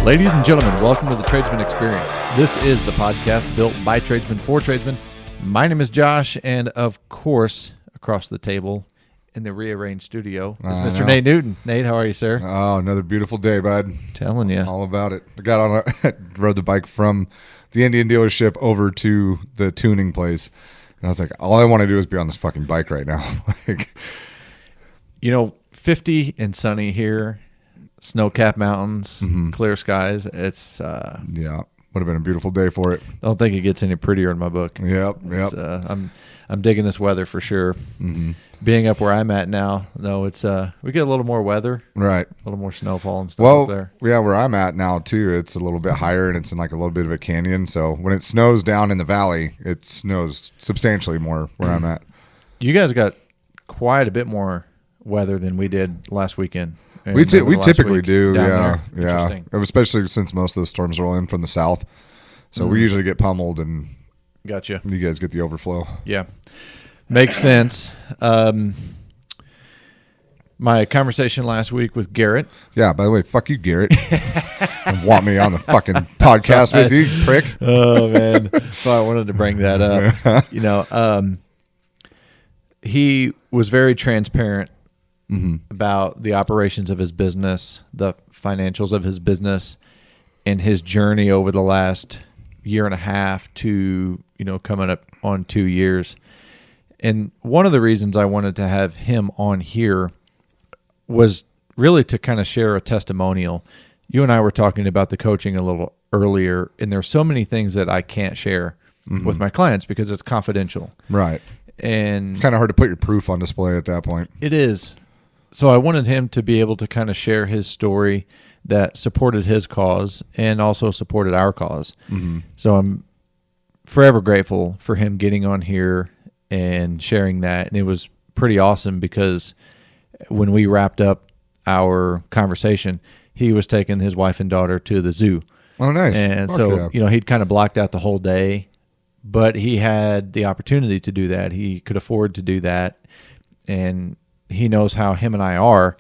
Ladies and gentlemen, welcome to the Tradesman Experience. This is the podcast built by tradesmen for tradesmen. My name is Josh, and of course, across the table in the rearranged studio is Mr. Nate Newton. Nate, how are you, sir? Oh, another beautiful day, bud. Telling you. All about it. Rode the bike from the Indian dealership over to the tuning place. And I was like, all I want to do is be on this fucking bike right now. 50 and sunny here. Snow-capped mountains, clear skies. It's yeah, would have been a beautiful day for it. I don't think it gets any prettier in my book. Yep. I'm digging this weather for sure. Mm-hmm. Being up where I'm at now, though, it's we get a little more weather, right? A little more snowfall and stuff up there. Yeah, where I'm at now too, it's a little bit higher and it's in like a little bit of a canyon. So when it snows down in the valley, it snows substantially more where I'm at. You guys got quite a bit more weather than we did last weekend. We typically do, yeah. Especially since most of those storms roll in from the south, so we usually get pummeled, and gotcha. You guys get the overflow. Yeah, makes sense. My conversation last week with Garrett. Yeah, by the way, fuck you, Garrett. Want me on the fucking podcast with you, prick? Oh man, so I wanted to bring that up. He was very transparent. About the operations of his business, the financials of his business, and his journey over the last year and a half to, coming up on 2 years. And one of the reasons I wanted to have him on here was really to kind of share a testimonial. You and I were talking about the coaching a little earlier, and there's so many things that I can't share with my clients because it's confidential. Right. And it's kind of hard to put your proof on display at that point. It is. So I wanted him to be able to kind of share his story that supported his cause and also supported our cause. So I'm forever grateful for him getting on here and sharing that. And it was pretty awesome because when we wrapped up our conversation, he was taking his wife and daughter to the zoo. Oh, nice. And so, he'd kind of blocked out the whole day, but he had the opportunity to do that. He could afford to do that. And he knows how him and I are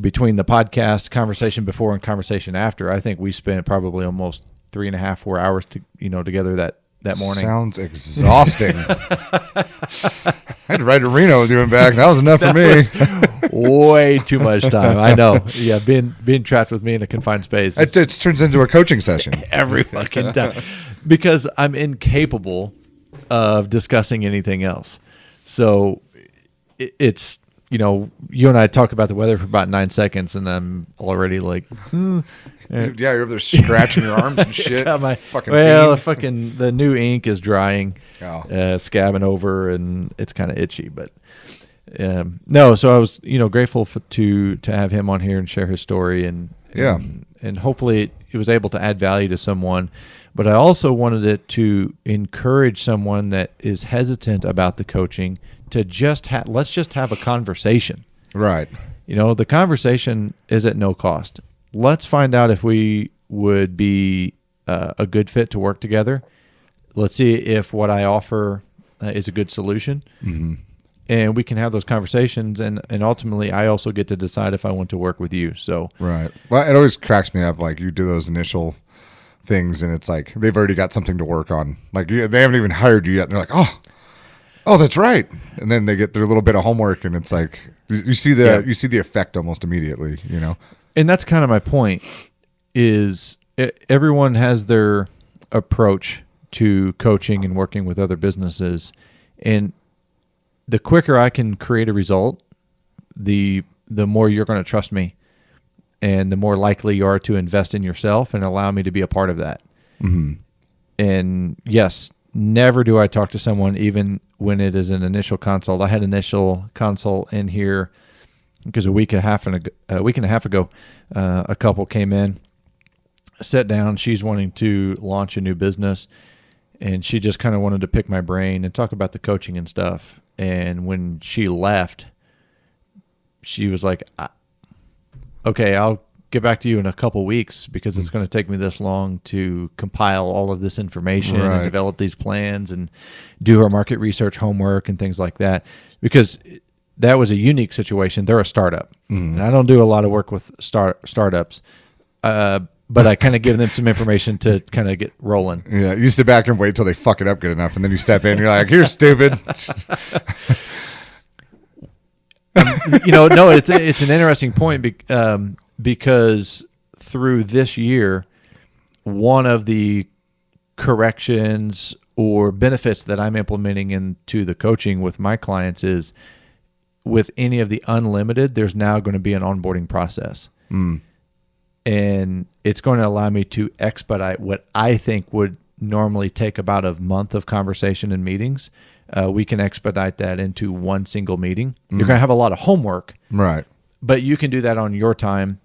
between the podcast conversation before and conversation after. I think we spent probably almost 3.5, 4 hours together that morning. Sounds exhausting. I had to ride to Reno with you and back. That was enough for me. Way too much time. I know. Yeah. Being trapped with me in a confined space. It turns into a coaching session every fucking time because I'm incapable of discussing anything else. So it's, you and I talk about the weather for about 9 seconds, and I'm already like, yeah, you're over there scratching your arms and shit. The new ink is drying, scabbing over, and it's kind of itchy. But no, so I was, grateful to have him on here and share his story, and hopefully it was able to add value to someone. But I also wanted it to encourage someone that is hesitant about the coaching to let's just have a conversation. Right. The conversation is at no cost. Let's find out if we would be a good fit to work together. Let's see if what I offer is a good solution. And we can have those conversations. And ultimately, I also get to decide if I want to work with you. So right. Well, it always cracks me up. Like you do those initial things and it's like they've already got something to work on. Like they haven't even hired you yet. And they're like, oh, that's right. And then they get their little bit of homework, and it's like you see the effect almost immediately, And that's kind of my point. Is everyone has their approach to coaching and working with other businesses, and the quicker I can create a result, the more you're going to trust me, and the more likely you are to invest in yourself and allow me to be a part of that. And yes. Never do I talk to someone, even when it is an initial consult. I had an initial consult in here because a week and a half ago, a couple came in, sat down. She's wanting to launch a new business, and she just kind of wanted to pick my brain and talk about the coaching and stuff. And when she left, she was like, "Okay, I'll get back to you in a couple weeks because it's going to take me this long to compile all of this information and develop these plans and do our market research homework and things like that." Because that was a unique situation. They're a startup, and I don't do a lot of work with startups. but I kind of give them some information to kind of get rolling. Yeah, you sit back and wait till they fuck it up good enough, and then you step in and you're like, "You're stupid." No, it's an interesting point because through this year, one of the corrections or benefits that I'm implementing into the coaching with my clients is with any of the unlimited, there's now going to be an onboarding process. And it's going to allow me to expedite what I think would normally take about a month of conversation and meetings. We can expedite that into one single meeting. You're going to have a lot of homework, Right. but you can do that on your time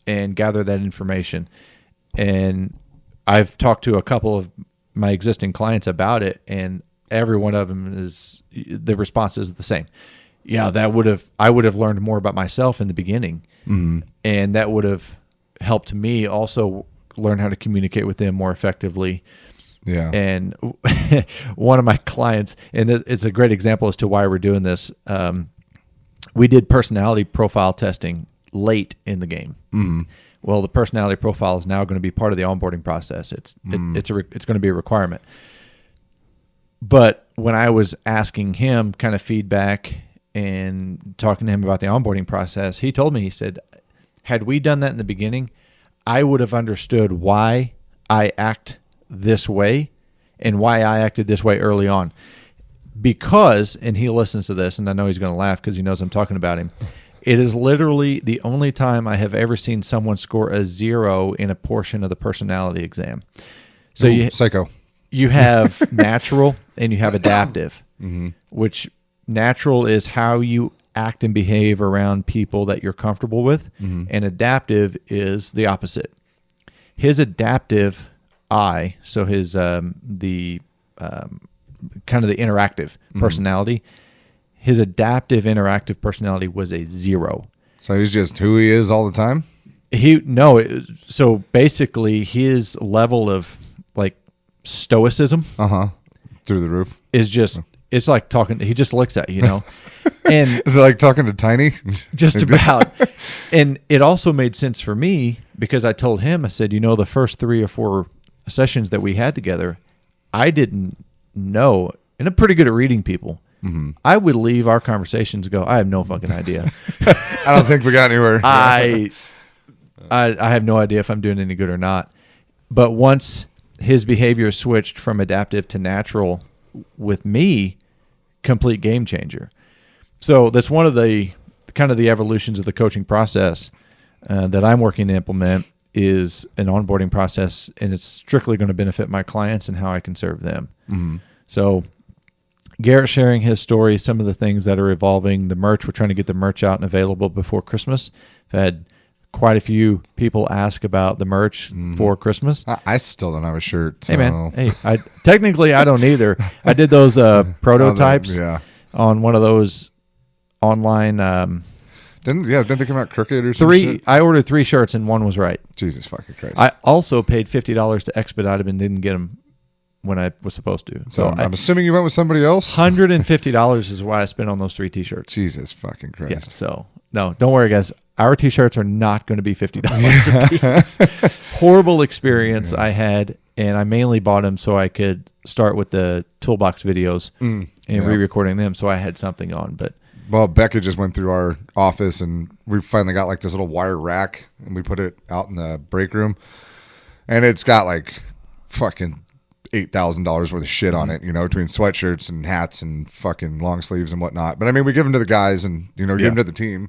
and gather that information. And I've talked to a couple of my existing clients about it, and every one of them the response is the same. Yeah, I would have learned more about myself in the beginning, and that would have helped me also learn how to communicate with them more effectively. Yeah. And one of my clients, and it's a great example as to why we're doing this. We did personality profile testing late in the game. Well, the personality profile is now going to be part of the onboarding process. It's going to be a requirement. But when I was asking him kind of feedback and talking to him about the onboarding process, he told me, he said, had we done that in the beginning, I would have understood why I act this way and why I acted this way early on. Because, and he listens to this, and I know he's going to laugh because he knows I'm talking about him. It is literally the only time I have ever seen someone score a 0 in a portion of the personality exam. So psycho. You have natural and you have adaptive, which natural is how you act and behave around people that you're comfortable with, and adaptive is the opposite. His adaptive so his the kind of the interactive personality, his adaptive interactive personality was a 0. So he's just who he is all the time? So basically his level of like stoicism through the roof is just, it's like talking, he just looks at you, and is it like talking to Tiny? Just about. And it also made sense for me because I told him, I said, the first 3 or 4 sessions that we had together, I didn't know, and I'm pretty good at reading people. I would leave our conversations and go, I have no fucking idea. I don't think we got anywhere. I have no idea if I'm doing any good or not. But once his behavior switched from adaptive to natural with me, complete game changer. So that's one of the kind of the evolutions of the coaching process that I'm working to implement is an onboarding process, and it's strictly going to benefit my clients and how I can serve them. So Garrett sharing his story, some of the things that are evolving, the merch, we're trying to get the merch out and available before Christmas. I've had quite a few people ask about the merch for Christmas. I still don't have a shirt. So. Hey man, I technically I don't either. I did those prototypes on one of those online. Didn't they come out crooked or something? I ordered 3 shirts and one was right. Jesus fucking Christ! I also paid $50 to expedite them and didn't get them when I was supposed to. So I'm assuming you went with somebody else. $150 is what I spent on those 3 T-shirts. Jesus fucking Christ! Yeah. So no, don't worry, guys. Our T-shirts are not going to be $50 a piece. Horrible experience I had, and I mainly bought them so I could start with the toolbox videos and re-recording them, so I had something on. But well, Becca just went through our office, and we finally got like this little wire rack, and we put it out in the break room, and it's got like fucking $8,000 worth of shit on it, between sweatshirts and hats and fucking long sleeves and whatnot. But I mean, we give them to the guys and give them to the team.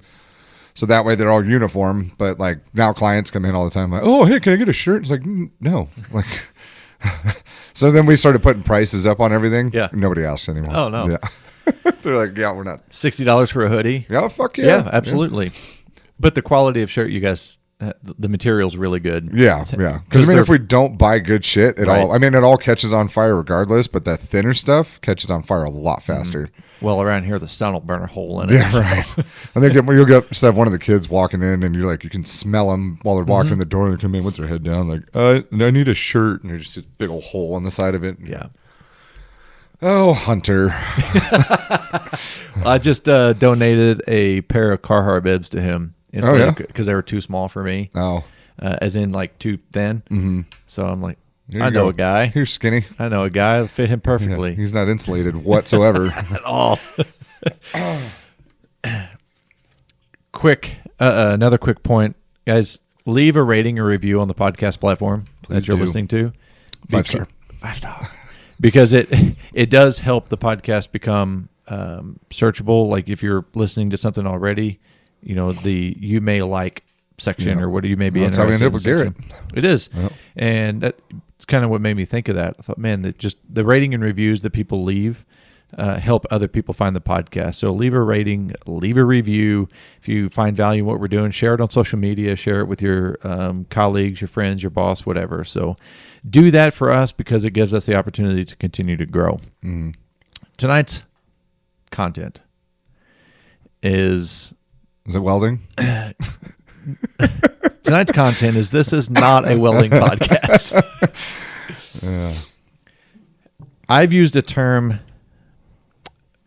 So that way they're all uniform, but like now clients come in all the time like, oh, hey, can I get a shirt? It's like, no. Like, so then we started putting prices up on everything. Yeah. Nobody asks anymore. Oh, no. Yeah. They're like, yeah, we're not. $60 for a hoodie. Yeah, fuck yeah. Yeah, absolutely. Yeah. But the quality of shirt you guys, the material's really good. Yeah, yeah. Because I mean, if we don't buy good shit, it all catches on fire regardless, but that thinner stuff catches on fire a lot faster. Well, around here, the sun will burn a hole in it. Yeah, right. And then you'll have one of the kids walking in, and you're like, you can smell them while they're walking in the door, and they come in with their head down, like, I need a shirt, and there's just a big old hole on the side of it. Yeah. Oh, Hunter. I just donated a pair of Carhartt bibs to him. Because they were too small for me. Oh. as in like too thin. Mm-hmm. So I'm like, Here I you know go. a guy. Here's skinny. I know a guy that fit him Yeah, perfectly. he's not insulated whatsoever. At all. Another quick point, guys. Leave a rating or review on the podcast platform Please that you're do. listening to. 5-star. 5-star. Because it does help the podcast become searchable. Like if you're listening to something already, you know, the you may like section Yeah. or what you may be Well, that's how we interested ended in up with section. It is. Yep. And that's kind of what made me think of that. I thought, man, that just the rating and reviews that people leave help other people find the podcast. So leave a rating, leave a review. If you find value in what we're doing, share it on social media, share it with your colleagues, your friends, your boss, whatever. So do that for us because it gives us the opportunity to continue to grow. Mm-hmm. Tonight's content is it welding? tonight's content is this is not a welding podcast. Yeah. I've used a term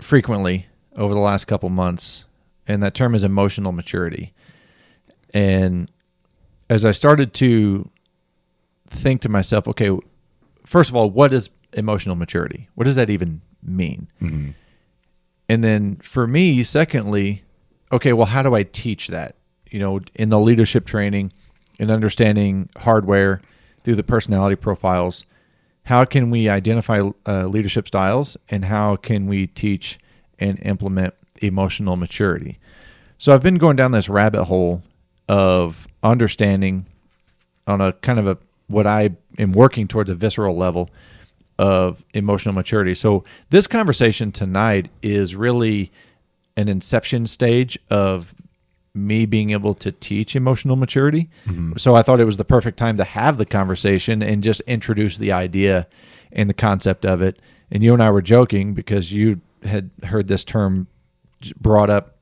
frequently over the last couple months, and that term is emotional maturity. And as I started to think to myself, okay, first of all, what is emotional maturity? What does that even mean? Mm-hmm. And then for me, secondly, okay, well, how do I teach that? You know, in the leadership training and understanding hardware through the personality profiles, how can we identify leadership styles and how can we teach and implement emotional maturity? So I've been going down this rabbit hole of understanding on a kind of a what I am working towards a visceral level of emotional maturity. So this conversation tonight is really an inception stage of me being able to teach emotional maturity. Mm-hmm. So I thought it was the perfect time to have the conversation and just introduce the idea and the concept of it. And you and I were joking because you had heard this term brought up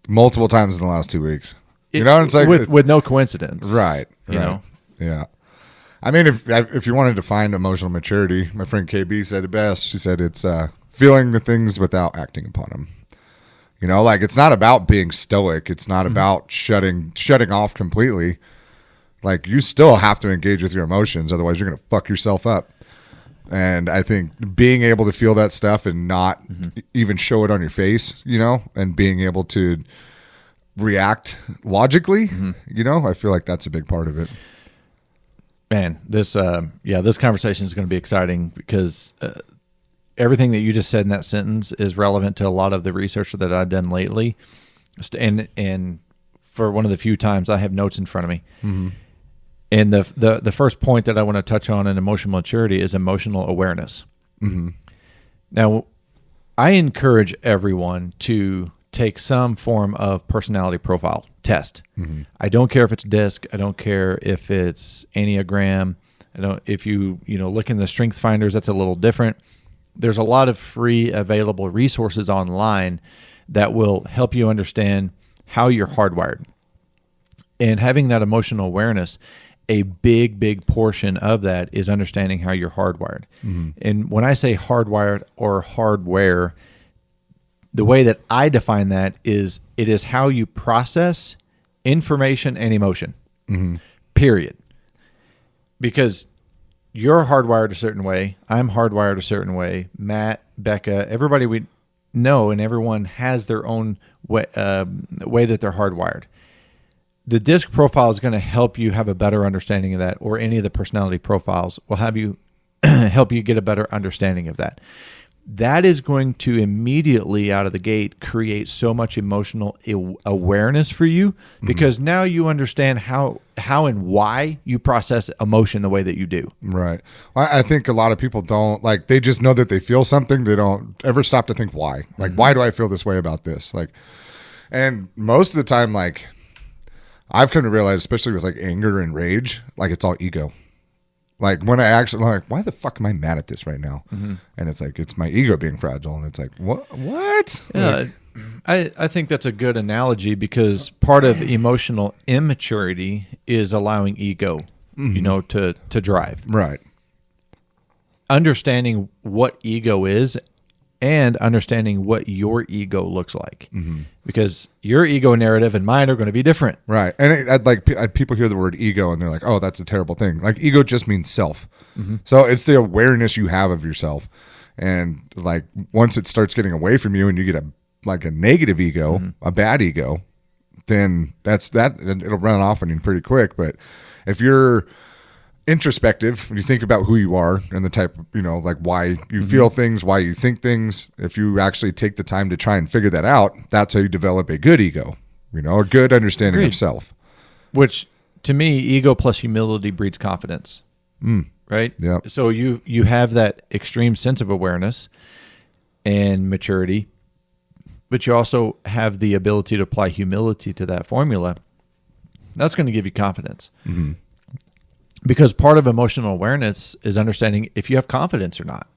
Multiple times in the last 2 weeks. You know, it's like with no coincidence, right. You know, Yeah. I mean, if you wanted to find emotional maturity, my friend KB said it best. She said it's feeling the things without acting upon them. You know, like it's not about being stoic. It's not about shutting off completely. Like you still have to engage with your emotions, otherwise you're going to fuck yourself up. And I think being able to feel that stuff and not even show it on your face, you know, and being able to react logically, you know, I feel like that's a big part of it. Man, this conversation is going to be exciting because everything that you just said in that sentence is relevant to a lot of the research that I've done lately. And for one of the few times I have notes in front of me. Mm-hmm. And the first point that I want to touch on in emotional maturity is emotional awareness. Mm-hmm. Now, I encourage everyone to take some form of personality profile test. Mm-hmm. I don't care if it's DISC. I don't care if it's Enneagram. If you look in the Strengths Finders, that's a little different. There's a lot of free available resources online that will help you understand how you're hardwired. And having that emotional awareness, a big portion of that is understanding how you're hardwired. Mm-hmm. And when I say hardwired or hardware, the way that I define that is it is how you process information and emotion, period. Because you're hardwired a certain way. I'm hardwired a certain way. Matt, Becca, everybody we know, and everyone has their own way that they're hardwired. The DISC profile is going to help you have a better understanding of that, or any of the personality profiles will have you help you get a better understanding of that. That is going to immediately out of the gate create so much emotional awareness for you, because now you understand how and why you process emotion the way that you do. Right. I think a lot of people don't, like, they just know that they feel something. They don't ever stop to think why. Like, why do I feel this way about this? Like, and most of the time, like, I've come to realize, especially with like anger and rage, like it's all ego. Like when I actually like, why the fuck am I mad at this right now? Mm-hmm. And it's like, it's my ego being fragile. And it's like, what? Yeah, like, I think that's a good analogy, because part of emotional immaturity is allowing ego, to drive. Right. Understanding what ego is and understanding what your ego looks like, because your ego narrative and mine are going to be different. Right. And people hear the word ego and they're like, oh, that's a terrible thing. Like ego just means self. So it's the awareness you have of yourself. And like once it starts getting away from you and you get a negative ego, a bad ego, then it'll run off on you pretty quick. But if you're introspective, when you think about who you are and the type, like why you feel things, why you think things, if you actually take the time to try and figure that out, that's how you develop a good ego, a good understanding of self. Which to me, ego plus humility breeds confidence. Right? Yeah. So you have that extreme sense of awareness and maturity, but you also have the ability to apply humility to that formula. That's going to give you confidence. Because part of emotional awareness is understanding if you have confidence or not.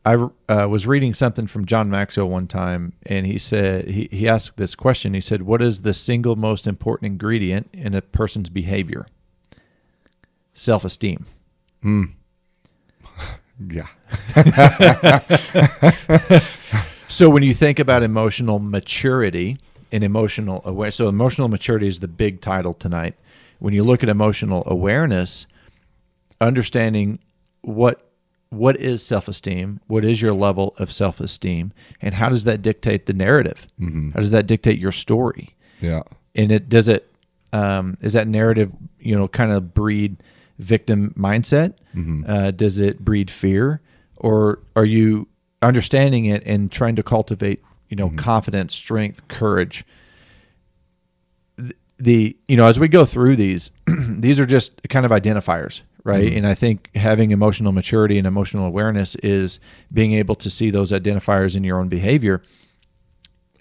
I was reading something from John Maxwell one time, and he said, he asked this question. He said, what is the single most important ingredient in a person's behavior? Self-esteem. Yeah. So when you think about emotional maturity and emotional awareness, so emotional maturity is the big title tonight. When you look at emotional awareness, understanding what is self-esteem, what is your level of self-esteem, and how does that dictate the narrative? How does that dictate your story? Yeah. And is that narrative, kind of breed victim mindset? Does it breed fear, or are you understanding it and trying to cultivate, confidence, strength, courage? As we go through these, these are just kind of identifiers, right? And I think having emotional maturity and emotional awareness is being able to see those identifiers in your own behavior,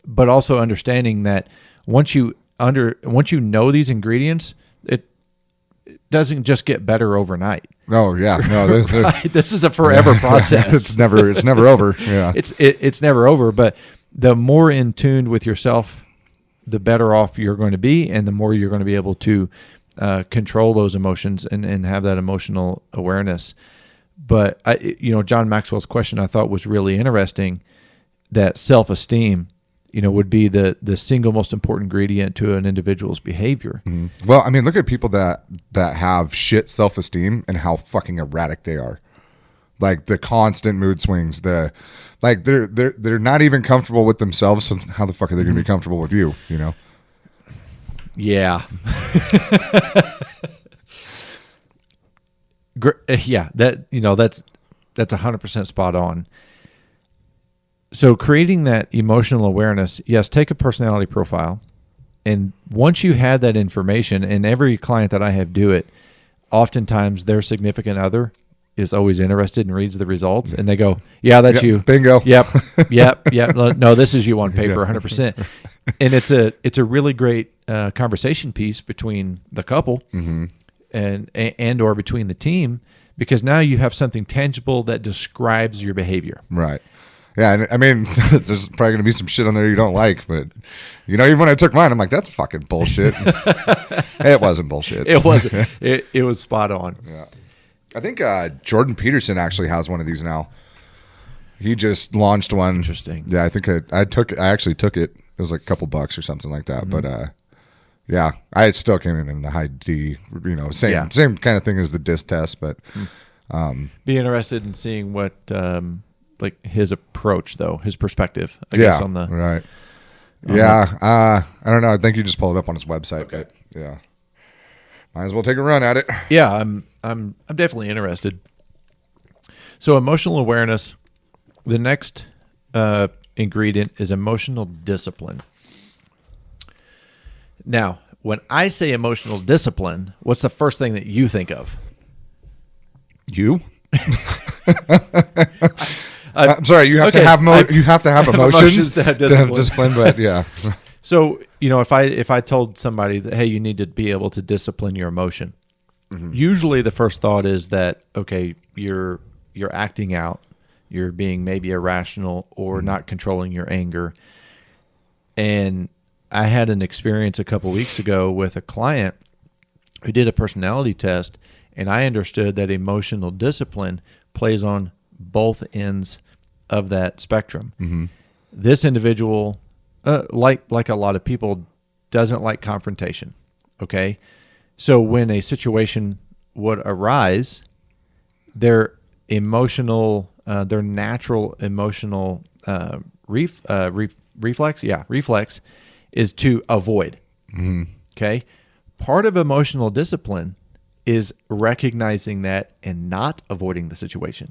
but also understanding that once you know these ingredients, it doesn't just get better overnight. Oh yeah, no, right? This is a forever process. It's never over. Yeah, it's never over. But the more in tune with yourself, the better off you're going to be, and the more you're going to be able to control those emotions and have that emotional awareness. But John Maxwell's question I thought was really interesting. That self-esteem, would be the single most important ingredient to an individual's behavior. Well, I mean, look at people that have shit self-esteem and how fucking erratic they are. Like the constant mood swings, they're not even comfortable with themselves. So how the fuck are they going to be comfortable with you? Yeah. Yeah. That's 100% spot on. So creating that emotional awareness, yes, take a personality profile. And once you have that information, and every client that I have do it, oftentimes their significant other is always interested and reads the results, and they go, yeah, that's you. Bingo. Yep. No, this is you on paper, 100%. And it's a really great conversation piece between the couple and or between the team, because now you have something tangible that describes your behavior. Right. Yeah, and I mean, there's probably going to be some shit on there you don't like, but even when I took mine, I'm like, that's fucking bullshit. It wasn't bullshit. It wasn't. It was spot on. Yeah. I think Jordan Peterson actually has one of these now. He just launched one. Interesting. Yeah, I think I actually took it. It was like a couple bucks or something like that. But yeah, I still came in the high D. Same kind of thing as the DISC test, but be interested in seeing what like his approach, though, his perspective, I guess, on the right. I don't know. I think you just pulled it up on his website, okay. But yeah, might as well take a run at it. Yeah, I'm definitely interested. So emotional awareness. The next ingredient is emotional discipline. Now, when I say emotional discipline, what's the first thing that you think of? You? I'm sorry. You have to have you have to have emotions to have discipline. But yeah. So if I told somebody that, hey, you need to be able to discipline your emotion, usually the first thought is that, okay, you're acting out, you're being maybe irrational or not controlling your anger. And I had an experience a couple weeks ago with a client who did a personality test, and I understood that emotional discipline plays on both ends of that spectrum. Mm-hmm. This individual, like a lot of people, doesn't like confrontation. Okay, so when a situation would arise, their natural emotional reflex is to avoid. Mm-hmm. Okay, part of emotional discipline is recognizing that and not avoiding the situation.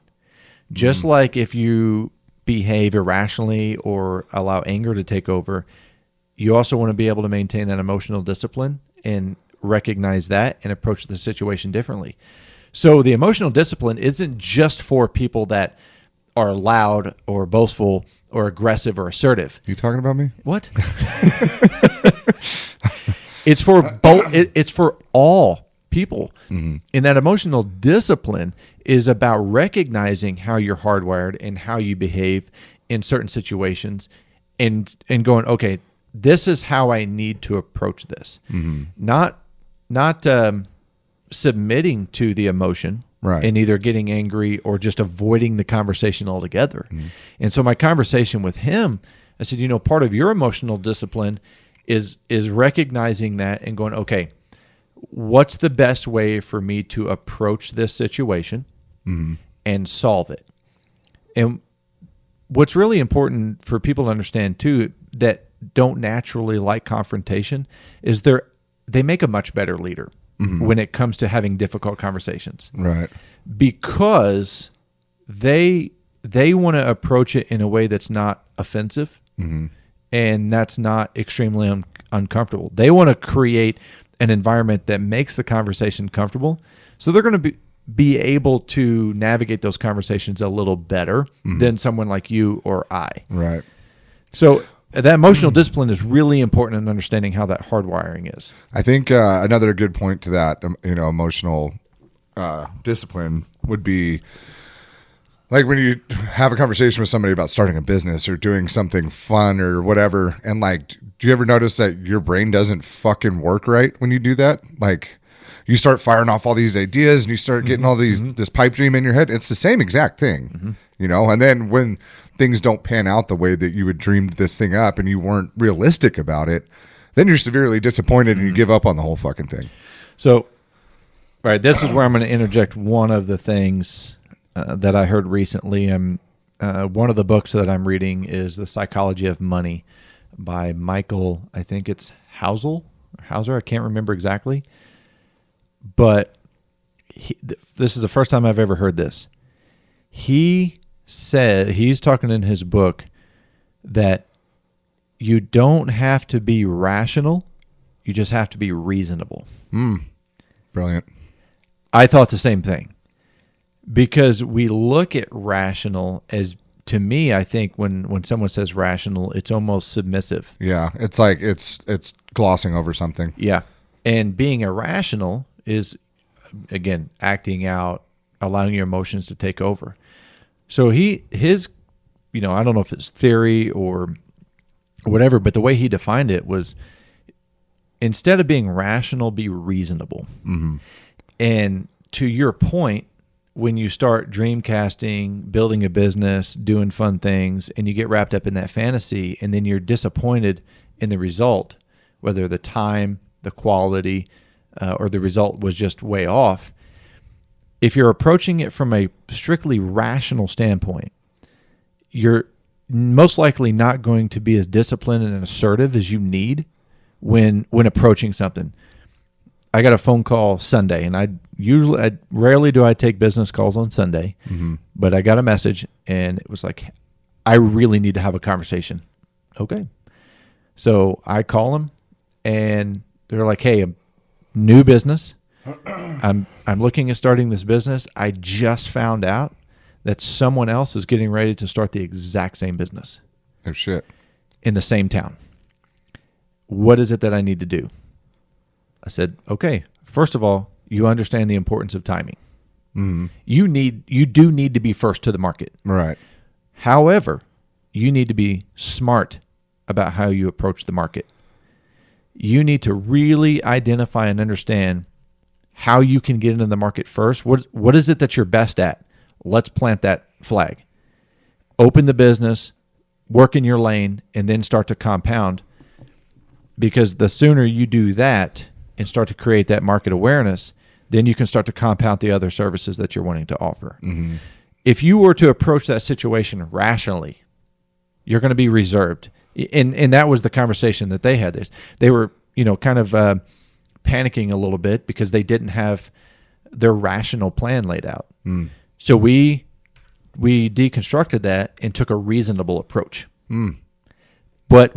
Just like if you behave irrationally or allow anger to take over, you also want to be able to maintain that emotional discipline and recognize that and approach the situation differently. So the emotional discipline isn't just for people that are loud or boastful or aggressive or assertive. You talking about me? What? It's for both. It's for all people. Mm-hmm. And that emotional discipline is about recognizing how you're hardwired and how you behave in certain situations, and going, okay, this is how I need to approach this. Mm-hmm. Not submitting to the emotion, right, and either getting angry or just avoiding the conversation altogether. Mm-hmm. And so my conversation with him, I said, part of your emotional discipline is recognizing that and going, okay, what's the best way for me to approach this situation mm-hmm. and solve it? And what's really important for people to understand too, that don't naturally like confrontation, is they make a much better leader mm-hmm. when it comes to having difficult conversations. Right. Because they want to approach it in a way that's not offensive mm-hmm. and that's not extremely uncomfortable. They want to create an environment that makes the conversation comfortable. So they're going to be able to navigate those conversations a little better mm-hmm. than someone like you or I. Right. So that emotional discipline is really important in understanding how that hardwiring is. I think another good point to that, emotional discipline would be like when you have a conversation with somebody about starting a business or doing something fun or whatever. And like, do you ever notice that your brain doesn't fucking work right when you do that? Like you start firing off all these ideas and you start getting all these, mm-hmm. this pipe dream in your head. It's the same exact thing, mm-hmm. And then when things don't pan out the way that you had dreamed this thing up and you weren't realistic about it, then you're severely disappointed and you give up on the whole fucking thing. So, right, this is where I'm going to interject one of the things that I heard recently. One of the books that I'm reading is The Psychology of Money by Michael, I think it's Hauser, I can't remember exactly. But this is the first time I've ever heard this. He said, he's talking in his book that you don't have to be rational, you just have to be reasonable. Brilliant. I thought the same thing. Because we look at rational as, to me, I think when someone says rational, it's almost submissive. Yeah, it's like it's glossing over something. Yeah. And being irrational is, again, acting out, allowing your emotions to take over. So his, I don't know if it's theory or whatever, but the way he defined it was, instead of being rational, be reasonable. Mm-hmm. And to your point, when you start dreamcasting, building a business, doing fun things, and you get wrapped up in that fantasy, and then you're disappointed in the result, whether the time, the quality, or the result was just way off. If you're approaching it from a strictly rational standpoint, you're most likely not going to be as disciplined and assertive as you need when approaching something. I got a phone call Sunday, and I rarely do I take business calls on Sunday, mm-hmm. but I got a message, and it was like, I really need to have a conversation. Okay. So I call them, and they're like, hey, new business. I'm looking at starting this business. I just found out that someone else is getting ready to start the exact same business. Oh, shit. In the same town. What is it that I need to do? I said, okay, first of all, you understand the importance of timing. Mm-hmm. You do need to be first to the market. Right. However, you need to be smart about how you approach the market. You need to really identify and understand how you can get into the market first. What is it that you're best at? Let's plant that flag. open the business, work in your lane, and then start to compound. Because the sooner you do that and start to create that market awareness, then you can start to compound the other services that you're wanting to offer. Mm-hmm. If you were to approach that situation rationally, you're going to be reserved. And that was the conversation that they had. They were, kind of panicking a little bit because they didn't have their rational plan laid out. Mm. So we deconstructed that and took a reasonable approach. Mm. But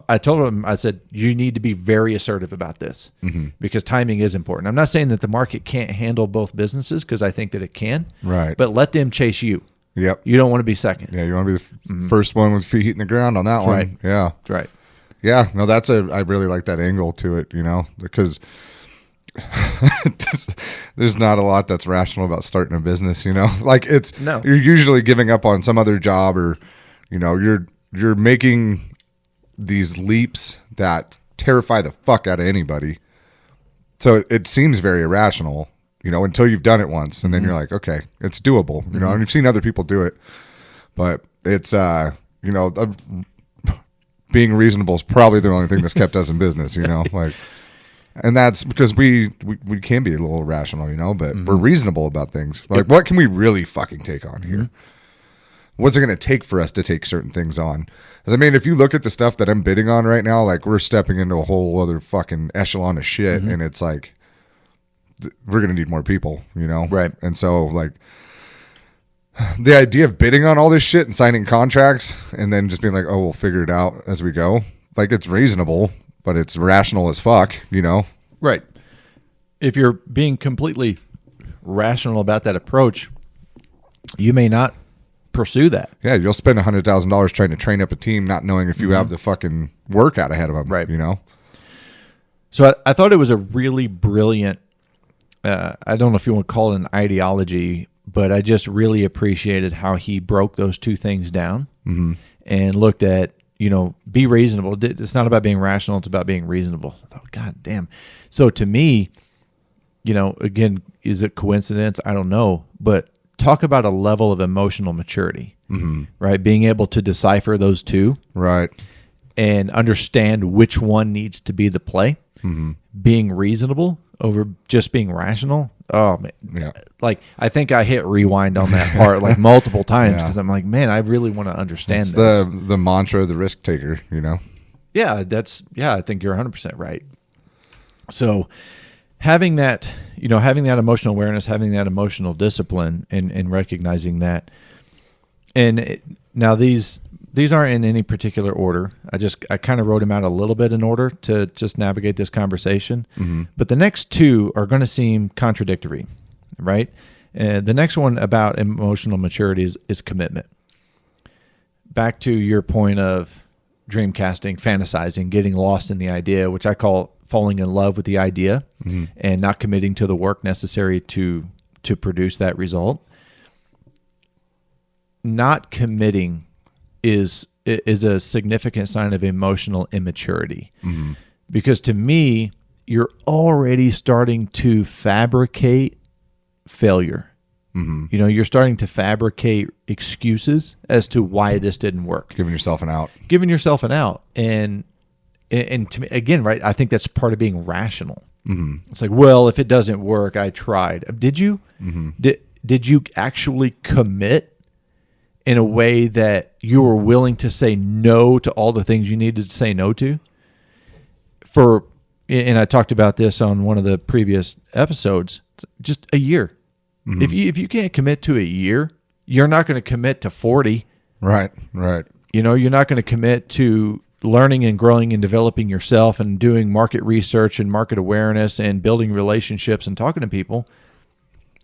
I told them, I said, you need to be very assertive about this because timing is important. I'm not saying that the market can't handle both businesses because I think that it can. Right. But let them chase you. Yep. You don't want to be second. Yeah, you want to be the first one with feet hitting the ground on that one. Right. Yeah. That's right. Yeah. No, I really like that angle to it, because there's not a lot that's rational about starting a business, like No. You're usually giving up on some other job or, you're making these leaps that terrify the fuck out of anybody. So it seems very irrational, until you've done it once, and then you're like, okay, it's doable, and you've seen other people do it, but it's, being reasonable is probably the only thing that's kept us in business, like, and that's because we can be a little irrational, but we're reasonable about things. Like, what can we really fucking take on here? What's it going to take for us to take certain things on? I mean, if you look at the stuff that I'm bidding on right now, like we're stepping into a whole other fucking echelon of shit, and it's like we're going to need more people, Right. And so, like, the idea of bidding on all this shit and signing contracts and then just being like, oh, we'll figure it out as we go. Like, it's reasonable, but it's rational as fuck, Right. If you're being completely rational about that approach, you may not pursue that. Yeah, you'll spend $100,000 trying to train up a team, not knowing if you have the fucking work out ahead of them. Right. So I thought it was a really brilliant, I don't know if you want to call it an ideology, but I just really appreciated how he broke those two things down and looked at, be reasonable. It's not about being rational. It's about being reasonable. I thought, God damn. So to me, again, is it coincidence? I don't know, but talk about a level of emotional maturity, right? Being able to decipher those two, right, and understand which one needs to be the play. Being reasonable over just being rational. Oh man, yeah. Like I think I hit rewind on that part like multiple times because I'm like, man, I really want to understand it's this. The mantra of the risk taker, Yeah, I think you're 100% right. So having that, having that emotional awareness, having that emotional discipline, and recognizing that, now these aren't in any particular order. I kind of wrote them out a little bit in order to just navigate this conversation. But the next two are going to seem contradictory, right? The next one about emotional maturity is commitment. Back to your point of dream casting, fantasizing, getting lost in the idea, which I call falling in love with the idea and not committing to the work necessary to produce that result. Not committing is a significant sign of emotional immaturity. Because to me, you're already starting to fabricate failure. You're starting to fabricate excuses as to why this didn't work. Giving yourself an out. And to me, again, right, I think that's part of being rational. It's like, well, if it doesn't work, I tried. Did you? Did you actually commit in a way that you were willing to say no to all the things you needed to say no to? And I talked about this on one of the previous episodes, just a year. If you can't commit to a year, you're not going to commit to 40. Right. You're not going to commit to learning and growing and developing yourself and doing market research and market awareness and building relationships and talking to people.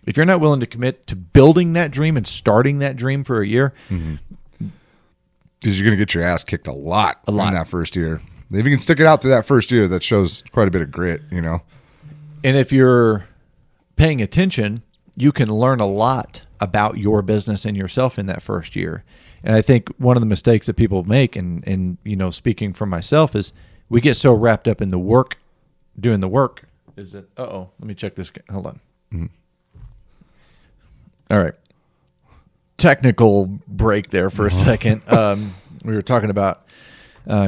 If you're not willing to commit to building that dream and starting that dream for a year, because you're going to get your ass kicked a lot in that first year. If you can stick it out through that first year, that shows quite a bit of grit, And if you're paying attention, you can learn a lot about your business and yourself in that first year. And I think one of the mistakes that people make, and speaking for myself, is we get so wrapped up in the work, doing the work, is that, let me check this. Hold on. All right. technical break there for a second. We were talking about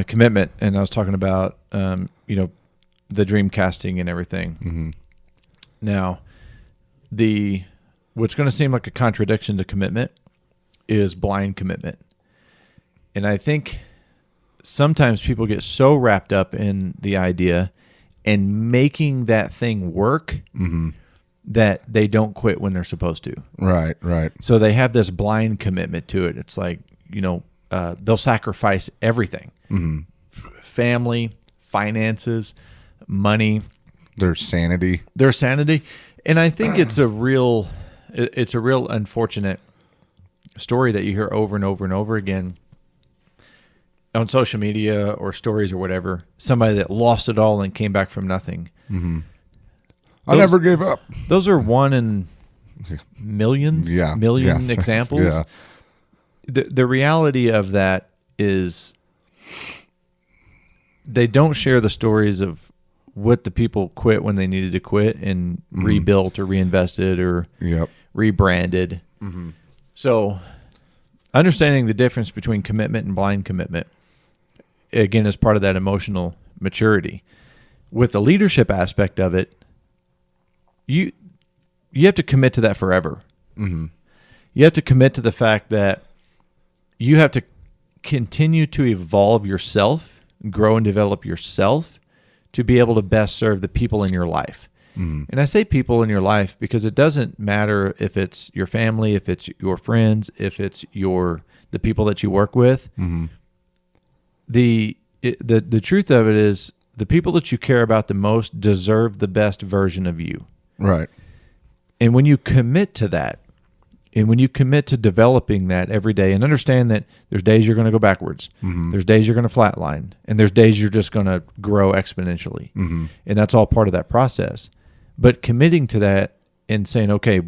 commitment, and I was talking about the dream casting and everything. Mm-hmm. Now, what's going to seem like a contradiction to commitment is blind commitment. And I think sometimes people get so wrapped up in the idea and making that thing work that they don't quit when they're supposed to. Right, right. So they have this blind commitment to it. It's like, they'll sacrifice everything. Family, finances, money. Their sanity. And I think it's a real unfortunate story that you hear over and over and over again on social media or stories or whatever. Somebody that lost it all and came back from nothing. I never gave up. Those are one in millions, million examples. Yeah. The reality of that is they don't share the stories of what the people quit when they needed to quit and rebuilt or reinvested or rebranded. So understanding the difference between commitment and blind commitment, again, is part of that emotional maturity. With the leadership aspect of it, you have to commit to that forever. You have to commit to the fact that you have to continue to evolve yourself, grow and develop yourself to be able to best serve the people in your life. And I say people in your life because it doesn't matter if it's your family, if it's your friends, if it's the people that you work with. The truth of it is the people that you care about the most deserve the best version of you. Right. And when you commit to that, and when you commit to developing that every day, and understand that there's days you're going to go backwards, there's days you're going to flatline, and there's days you're just going to grow exponentially. And that's all part of that process. But committing to that and saying, okay,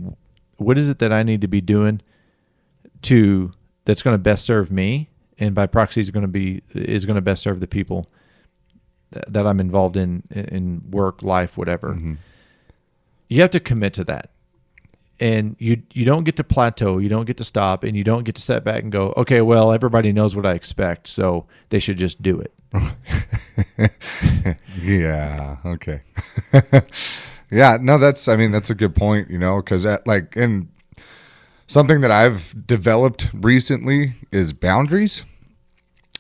what is it that I need to be doing that's going to best serve me, and by proxy is going to best serve the people that I'm involved in work, life, whatever. You have to commit to that. And you don't get to plateau, you don't get to stop, and you don't get to step back and go, okay, well, everybody knows what I expect, so they should just do it. Yeah. Okay. Yeah. No, that's a good point, because and something that I've developed recently is boundaries.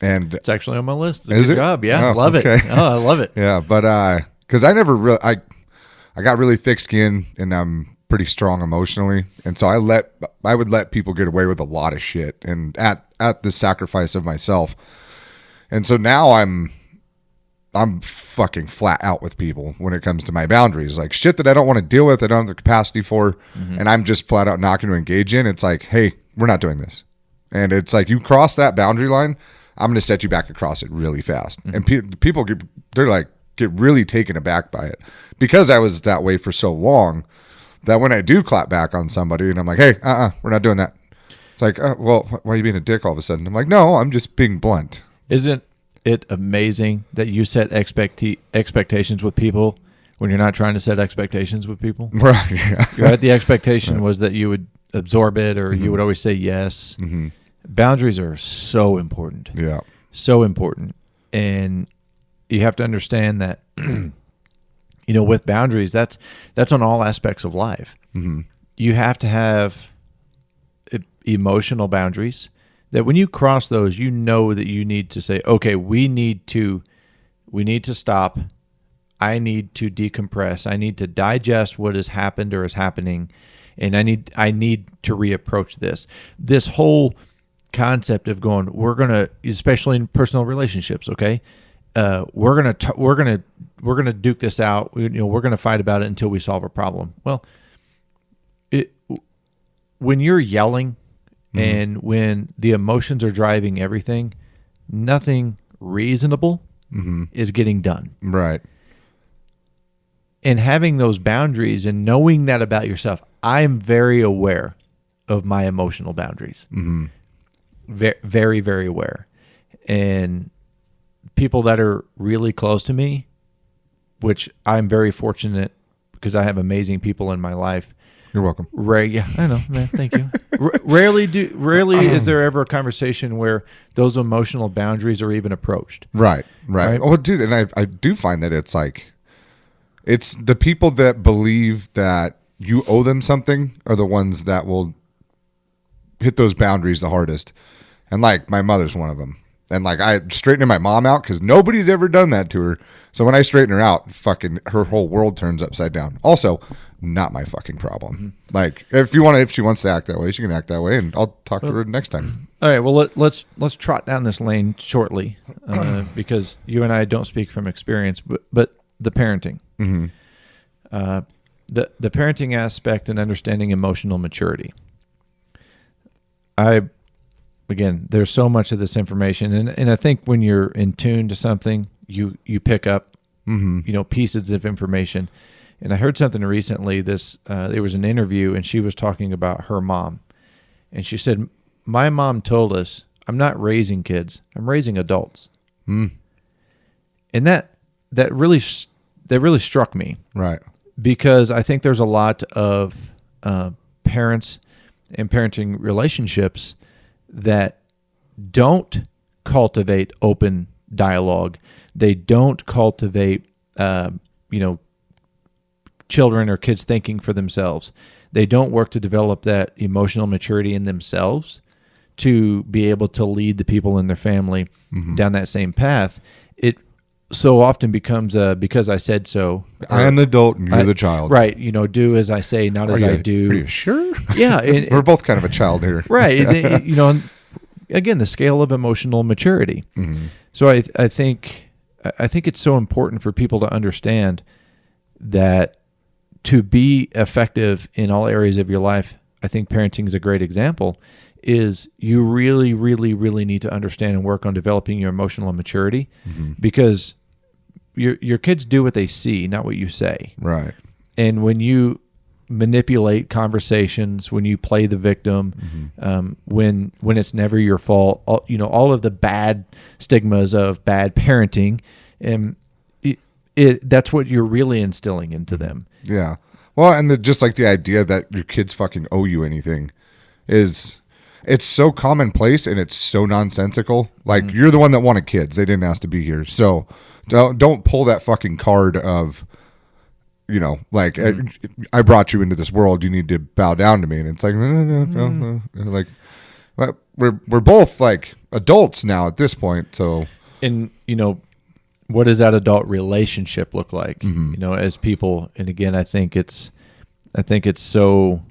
And it's actually on my list. Is Good it? job. Yeah. Oh, Love okay. it. Oh, I love it. Yeah. But, cause I never really, I got really thick skin and I'm pretty strong emotionally, and so I would let people get away with a lot of shit, and at the sacrifice of myself. And so now I'm fucking flat out with people when it comes to my boundaries, like shit that I don't want to deal with, I don't have the capacity for, and I'm just flat out not going to engage in. It's like, hey, we're not doing this, and it's like, you cross that boundary line, I'm going to set you back across it really fast. And people get really taken aback by it, because I was that way for so long, that when I do clap back on somebody and I'm like, hey, we're not doing that. It's like, well, why are you being a dick all of a sudden? I'm like, no, I'm just being blunt. Isn't it amazing that you set expectations with people when you're not trying to set expectations with people? Right. Yeah. Right? The expectation was that you would absorb it, or you would always say yes. Boundaries are so important. Yeah. So important. And you have to understand that with boundaries, that's on all aspects of life. You have to have emotional boundaries that when you cross those, that you need to say, okay, we need to stop. I need to decompress. I need to digest what has happened or is happening. And I need to reapproach this. This whole concept of going, especially in personal relationships, okay? We're gonna duke this out. We're gonna fight about it until we solve a problem. Well, when you're yelling and when the emotions are driving everything, nothing reasonable is getting done. Right. And having those boundaries and knowing that about yourself, I'm very aware of my emotional boundaries. Very, very, very aware. And people that are really close to me, which I'm very fortunate because I have amazing people in my life, You're welcome. Yeah, I know, man. Thank you. Rarely is there ever a conversation where those emotional boundaries are even approached. Right. Oh, dude, and I do find that it's like, it's the people that believe that you owe them something are the ones that will hit those boundaries the hardest. And like my mother's one of them. And like I straightened my mom out because nobody's ever done that to her. So when I straighten her out, fucking her whole world turns upside down. Also, not my fucking problem. Mm-hmm. Like if she wants to act that way, she can act that way, and I'll talk to her next time. All right. Well, let's trot down this lane shortly because you and I don't speak from experience, but the parenting, mm-hmm. The parenting aspect and understanding emotional maturity. Again, there's so much of this information, and I think when you're in tune to something, you pick up, mm-hmm. Pieces of information. And I heard something recently. There was an interview, and she was talking about her mom, and she said, "My mom told us I'm not raising kids; I'm raising adults." Mm. And that really struck me, right? Because I think there's a lot of parents and parenting relationships that don't cultivate open dialogue. They don't cultivate, children or kids thinking for themselves. They don't work to develop that emotional maturity in themselves to be able to lead the people in their family mm-hmm. down that same path. It so often becomes because I said so. I am the adult and you're the child. Right. Do as I say, not as I do. Are you sure? Yeah. We're both kind of a child here. Right. Again, the scale of emotional maturity. Mm-hmm. So I think it's so important for people to understand that to be effective in all areas of your life, I think parenting is a great example, is you really, really, really need to understand and work on developing your emotional maturity mm-hmm. because your kids do what they see, not what you say. Right. And when you manipulate conversations, when you play the victim, mm-hmm. When it's never your fault, all of the bad stigmas of bad parenting, that's what you're really instilling into them. Yeah. Well, and just like the idea that your kids fucking owe you anything it's so commonplace and it's so nonsensical. Like mm-hmm. you're the one that wanted kids. They didn't ask to be here. So don't pull that fucking card of, mm-hmm. I brought you into this world. You need to bow down to me. And it's like, no. Like, we're both like adults now at this point. So, and what does that adult relationship look like? Mm-hmm. As people, and again, I think it's so.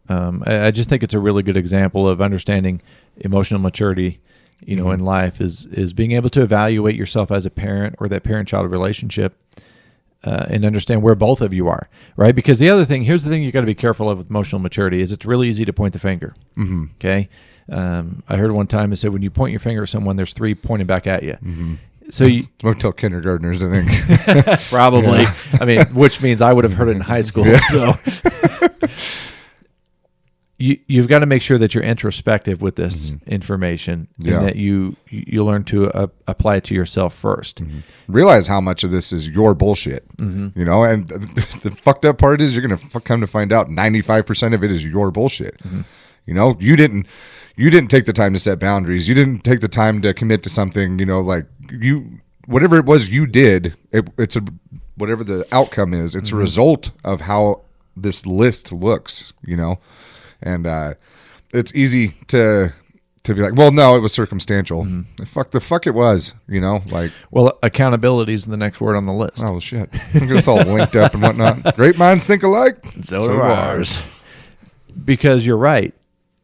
I just think it's a really good example of understanding emotional maturity. Mm-hmm. In life is being able to evaluate yourself as a parent or that parent-child relationship, and understand where both of you are, right? Because here's the thing you got to be careful of with emotional maturity is it's really easy to point the finger. Mm-hmm. Okay, I heard one time it said when you point your finger at someone, there's three pointing back at you. Mm-hmm. So you don't tell kindergartners, I think. probably. Yeah. I mean, which means I would have heard it in high school. Yeah. So you've got to make sure that you're introspective with this mm-hmm. information, yeah. and that you learn to apply it to yourself first. Mm-hmm. Realize how much of this is your bullshit. Mm-hmm. And the fucked up part is you're gonna come to find out 95% of it is your bullshit. Mm-hmm. You didn't take the time to set boundaries. You didn't take the time to commit to something. Whatever it was you did, whatever the outcome is, it's mm-hmm. a result of how this list looks. And it's easy to be like, well, no, it was circumstantial. Mm-hmm. The fuck it was. Well, accountability is the next word on the list. Oh shit! Look at us all linked up and whatnot. Great minds think alike. So do ours. Because you're right.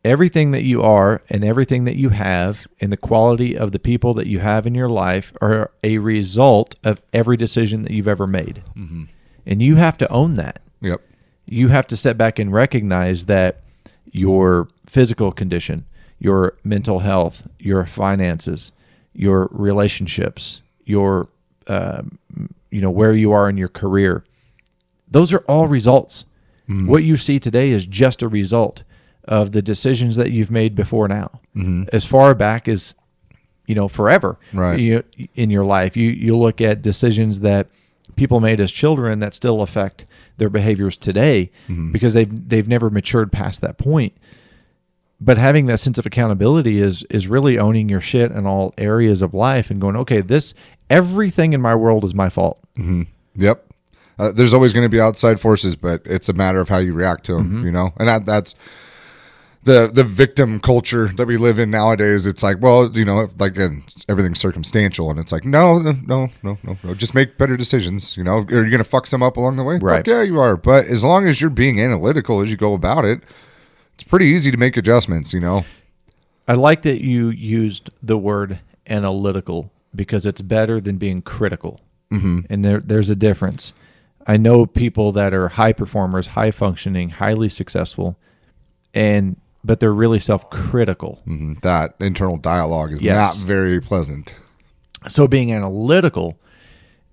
Everything that you are and everything that you have and the quality of the people that you have in your life are a result of every decision that you've ever made. Mm-hmm. And you have to own that. Yep. You have to step back and recognize that your physical condition, your mental health, your finances, your relationships, your, where you are in your career, those are all results. Mm-hmm. What you see today is just a result of the decisions that you've made before now, mm-hmm. as far back as, forever. Right. In your life, you look at decisions that people made as children that still affect their behaviors today because they've never matured past that point. But having that sense of accountability is really owning your shit in all areas of life and going, okay, everything in my world is my fault. Yep. There's always going to be outside forces, but it's a matter of how you react to them, you know? And that's the victim culture that we live in nowadays. It's like, well, you know, like everything's circumstantial. And it's like, no. Just make better decisions, you know? Are you going to fuck some up along the way? Right. Fuck yeah, you are. But as long as you're being analytical as you go about it, it's pretty easy to make adjustments, you know? I like that you used the word analytical because it's better than being critical. And there's a difference. I know people that are high performers, high functioning, highly successful, but they're really self-critical. That internal dialogue is Yes. not very pleasant. So being analytical,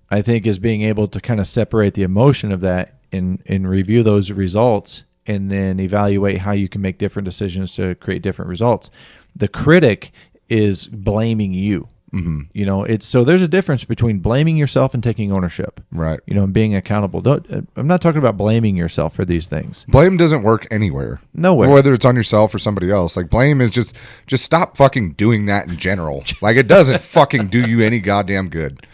I think, is being able to kind of separate the emotion of that and review those results and then evaluate how you can make different decisions to create different results. The critic is blaming you. You know, so there's a difference between blaming yourself and taking ownership. Right. You know, and being accountable. I'm not talking about blaming yourself for these things. Blame doesn't work anywhere. Nowhere. Whether it's on yourself or somebody else. Like, blame is just stop fucking doing that in general. Like, it doesn't fucking do you any goddamn good.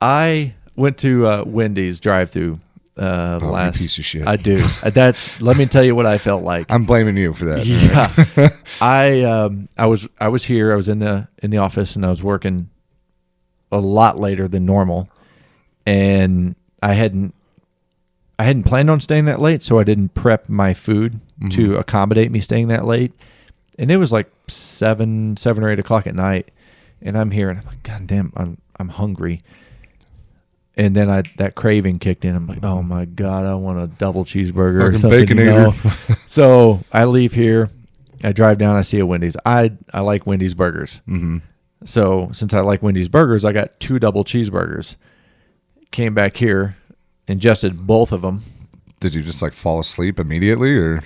I went to Wendy's drive-thru You piece of shit. I do. Let me tell you what I felt like. I'm blaming you for that. Yeah. I was here. I was in the office and I was working a lot later than normal, and I hadn't planned on staying that late, so I didn't prep my food to accommodate me staying that late. And it was like 7 or 8 o'clock at night, and I'm here and I'm like, God damn, I'm hungry. And then that craving kicked in. I'm like, oh my God, I want a double cheeseburger or Fucking something. You know? Baconator. So I leave here. I drive down. I see a Wendy's. I like Wendy's burgers. So since I like Wendy's burgers, I got 2 double cheeseburgers. Came back here, ingested both of them. Did you just like fall asleep immediately, or?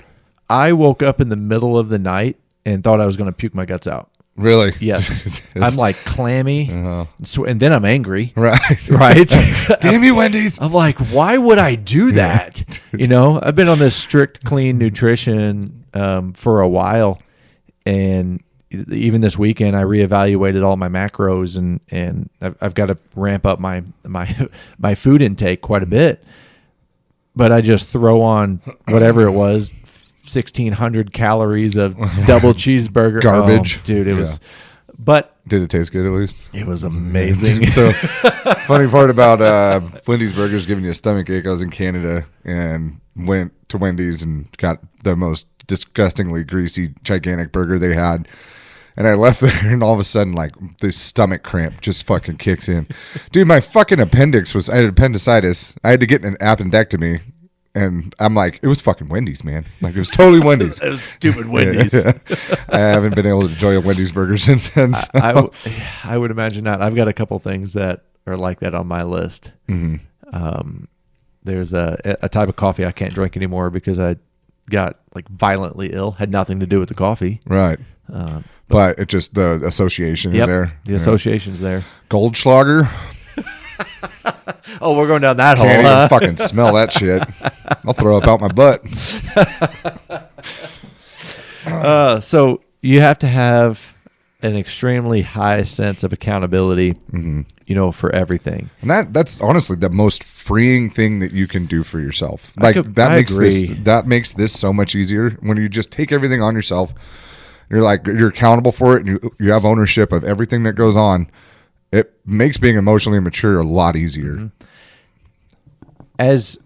I woke up in the middle of the night and thought I was going to puke my guts out. Really? Yes. I'm like clammy, Uh-huh. and then I'm angry. Right. Right? Damn you, Wendy's. I'm like, why would I do that? You know, I've been on this strict, clean nutrition for a while, and even this weekend, I reevaluated all my macros, and I've got to ramp up my food intake quite a bit. But I just throw on whatever it was, 1,600 calories of double cheeseburger Garbage. Oh, dude. It was, but Did it taste good at least? it was amazing. So, funny part about Wendy's burgers giving you a stomach ache. I was in Canada and went to Wendy's and got the most disgustingly greasy, gigantic burger they had. And I left there, and all of a sudden, like, this stomach cramp just fucking kicks in. Dude, my fucking appendix I had appendicitis. I had to get an appendectomy. And I'm like, it was fucking Wendy's, man. Like, it was totally Wendy's. It was stupid Wendy's. I haven't been able to enjoy a Wendy's burger since then. So. I would imagine not. I've got a couple things that are like that on my list. There's a type of coffee I can't drink anymore because I got like violently ill. Had nothing to do with the coffee. Right. But it just, the association is there. The association's there. Goldschlager. Oh, we're going down that Can't hole. even fucking smell that shit. I'll throw up out my butt. So you have to have an extremely high sense of accountability, you know, for everything. And that's honestly the most freeing thing that you can do for yourself. I Like, agree. that makes this so much easier when you just take everything on yourself. You're accountable for it, and you have ownership of everything that goes on. It makes being emotionally mature a lot easier. As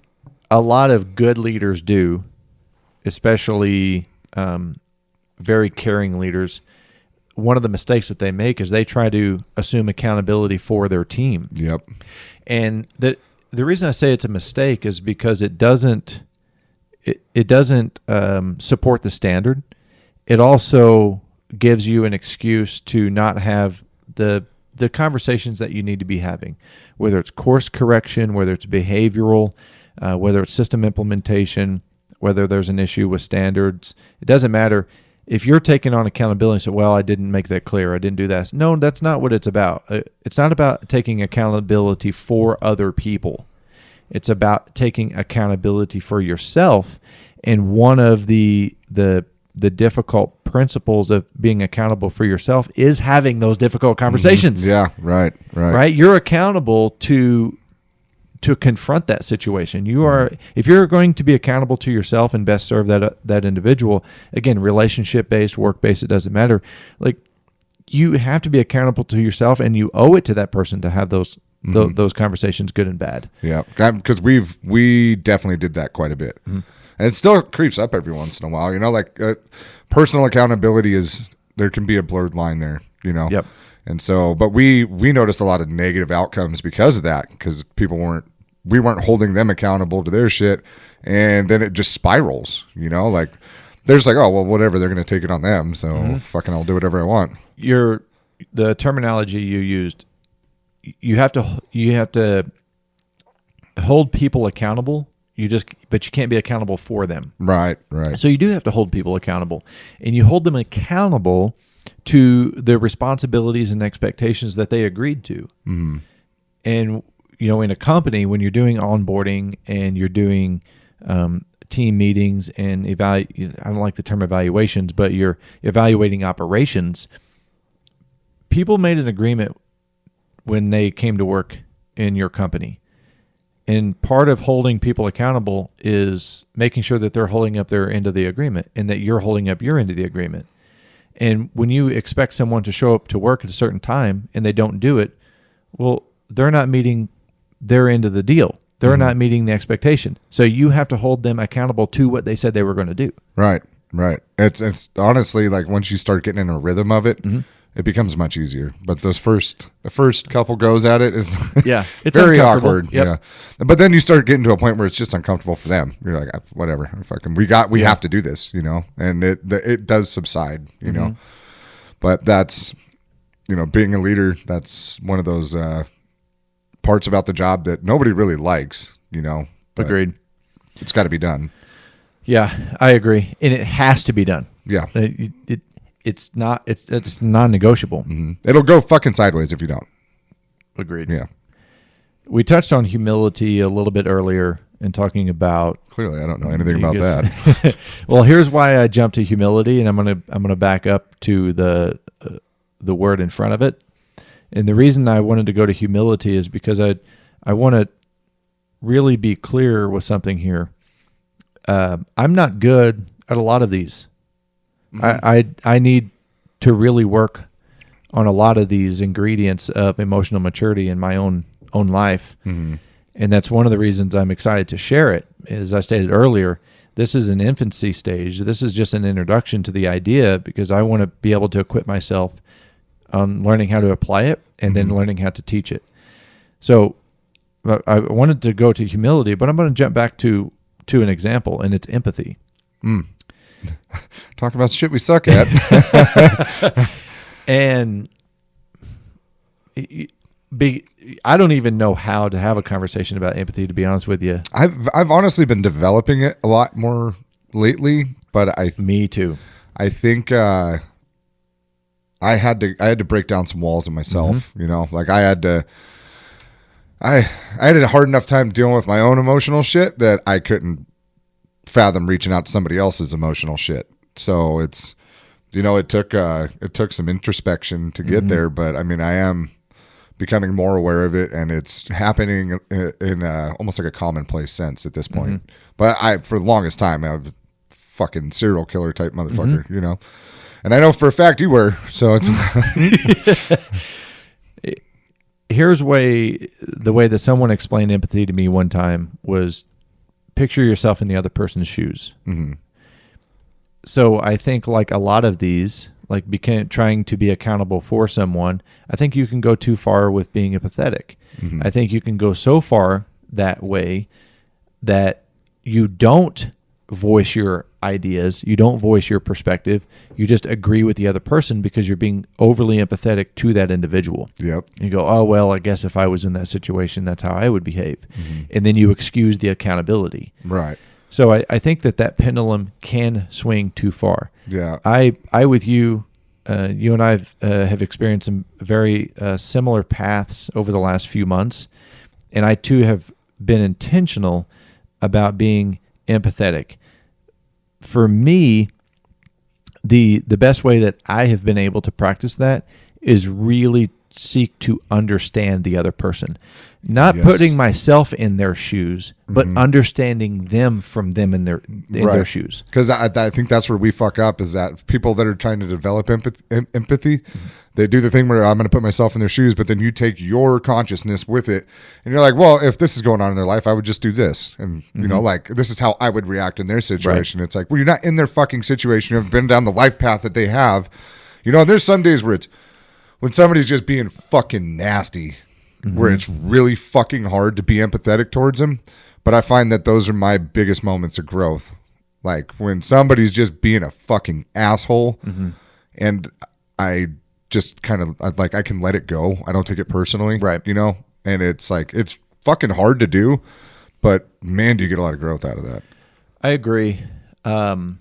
a lot of good leaders do, especially very caring leaders, one of the mistakes that they make is they try to assume accountability for their team. Yep. And the reason I say it's a mistake is because it doesn't support the standard. It also gives you an excuse to not have the conversations that you need to be having, whether it's course correction, whether it's behavioral, whether it's system implementation, whether there's an issue with standards. It doesn't matter. if you're taking on accountability and say, well, I didn't make that clear, I didn't do that. No, that's not what it's about. It's not about taking accountability for other people. It's about taking accountability for yourself. And one of the difficult principles of being accountable for yourself is having those difficult conversations. Yeah, right. Right? You're accountable to confront that situation. You are, if you're going to be accountable to yourself and best serve that individual, again, relationship based, work based, it doesn't matter. Like, you have to be accountable to yourself, and you owe it to that person to have those conversations, good and bad. Yeah, because we definitely did that quite a bit, and it still creeps up every once in a while. Like personal accountability there can be a blurred line there. Yep. And so, but we noticed a lot of negative outcomes because of that, because we weren't holding them accountable to their shit, and then it just spirals. Like they're just like, oh well, whatever, they're gonna take it on them, so fucking I'll do whatever I want. The terminology you used, you have to hold people accountable. But you can't be accountable for them. Right. So you do have to hold people accountable, and you hold them accountable to the responsibilities and expectations that they agreed to. Mm-hmm. And in a company, when you're doing onboarding and you're doing team meetings and I don't like the term evaluations, but you're evaluating operations. People made an agreement when they came to work in your company. And part of holding people accountable is making sure that they're holding up their end of the agreement and that you're holding up your end of the agreement. And when you expect someone to show up to work at a certain time and they don't do it, well, they're not meeting their end of the deal. They're not meeting the expectation. So you have to hold them accountable to what they said they were going to do. Right. It's honestly, like, once you start getting in a rhythm of it, it becomes much easier. But the first couple goes at it is it's very awkward. Yep. Yeah. But then you start getting to a point where it's just uncomfortable for them. You're like, whatever, fucking, we have to do this, and it does subside, know. But that's, being a leader, that's one of those parts about the job that nobody really likes, Agreed. It's got to be done. Yeah, I agree. And it has to be done. Yeah. It's non-negotiable. Mm-hmm. It'll go fucking sideways if you don't. Agreed. Yeah. We touched on humility a little bit earlier in talking about. Clearly, I don't know anything about that. Well, here's why I jumped to humility, and I'm gonna back up to the word in front of it. And the reason I wanted to go to humility is because I want to really be clear with something here. I'm not good at a lot of these. I need to really work on a lot of these ingredients of emotional maturity in my own life. And that's one of the reasons I'm excited to share it. As I stated earlier, this is an infancy stage. This is just an introduction to the idea, because I want to be able to equip myself on learning how to apply it and then learning how to teach it. So I wanted to go to humility, but I'm going to jump back to an example, and it's empathy. Talk about shit we suck at. And I don't even know how to have a conversation about empathy, to be honest with you. I've honestly been developing it a lot more lately, but me too. I think I had to break down some walls in myself. Like I had a hard enough time dealing with my own emotional shit that I couldn't fathom reaching out to somebody else's emotional shit. So it's, it took some introspection to get there, but I mean, I am becoming more aware of it, and it's happening in almost like a commonplace sense at this point. But for the longest time, I was a fucking serial killer type motherfucker, and I know for a fact you were, so it's Here's the way that someone explained empathy to me one time was, picture yourself in the other person's shoes. So I think, like a lot of these, like trying to be accountable for someone, I think you can go too far with being empathetic. I think you can go so far that way that you don't voice your ideas, you don't voice your perspective, you just agree with the other person because you're being overly empathetic to that individual. Yep. You go, oh, well, I guess if I was in that situation, that's how I would behave. And then you excuse the accountability. Right. So I think that pendulum can swing too far. Yeah. I with you, you and I have experienced some very similar paths over the last few months, and I too have been intentional about being empathetic. For me, the best way that I have been able to practice that is really seek to understand the other person, not Yes. putting myself in their shoes, but understanding them from them in their Right. shoes. Because I think that's where we fuck up, is that people that are trying to develop empathy, they do the thing where I'm going to put myself in their shoes, but then you take your consciousness with it, and you're like, well, if this is going on in their life, I would just do this, and you know, like, this is how I would react in their situation. It's like, well, you're not in their fucking situation. You haven't been down the life path that they have. You know, there's some days where it's when somebody's just being fucking nasty, where it's really fucking hard to be empathetic towards them. But I find that those are my biggest moments of growth. Like when somebody's just being a fucking asshole, and I just kind of like, I can let it go. I don't take it personally, Right. You know, and it's like, it's fucking hard to do, but man, do you get a lot of growth out of that. I agree. Well,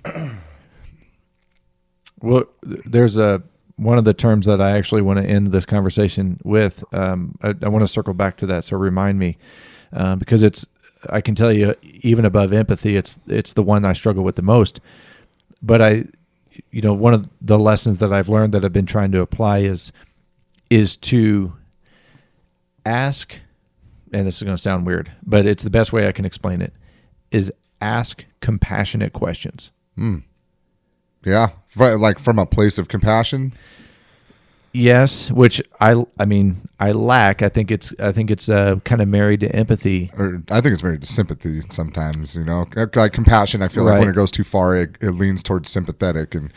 there's one of the terms that I actually want to end this conversation with. I want to circle back to that, so remind me, because I can tell you, even above empathy, it's the one I struggle with the most. But one of the lessons that I've learned that I've been trying to apply is to ask, and this is going to sound weird, but it's the best way I can explain it, is ask compassionate questions. Yeah. Like from a place of compassion. Yes, which I lack. I think it's kind of married to empathy. Or I think it's married to sympathy sometimes, you know, like compassion. I feel like when Right. it goes too far, it leans towards sympathetic, and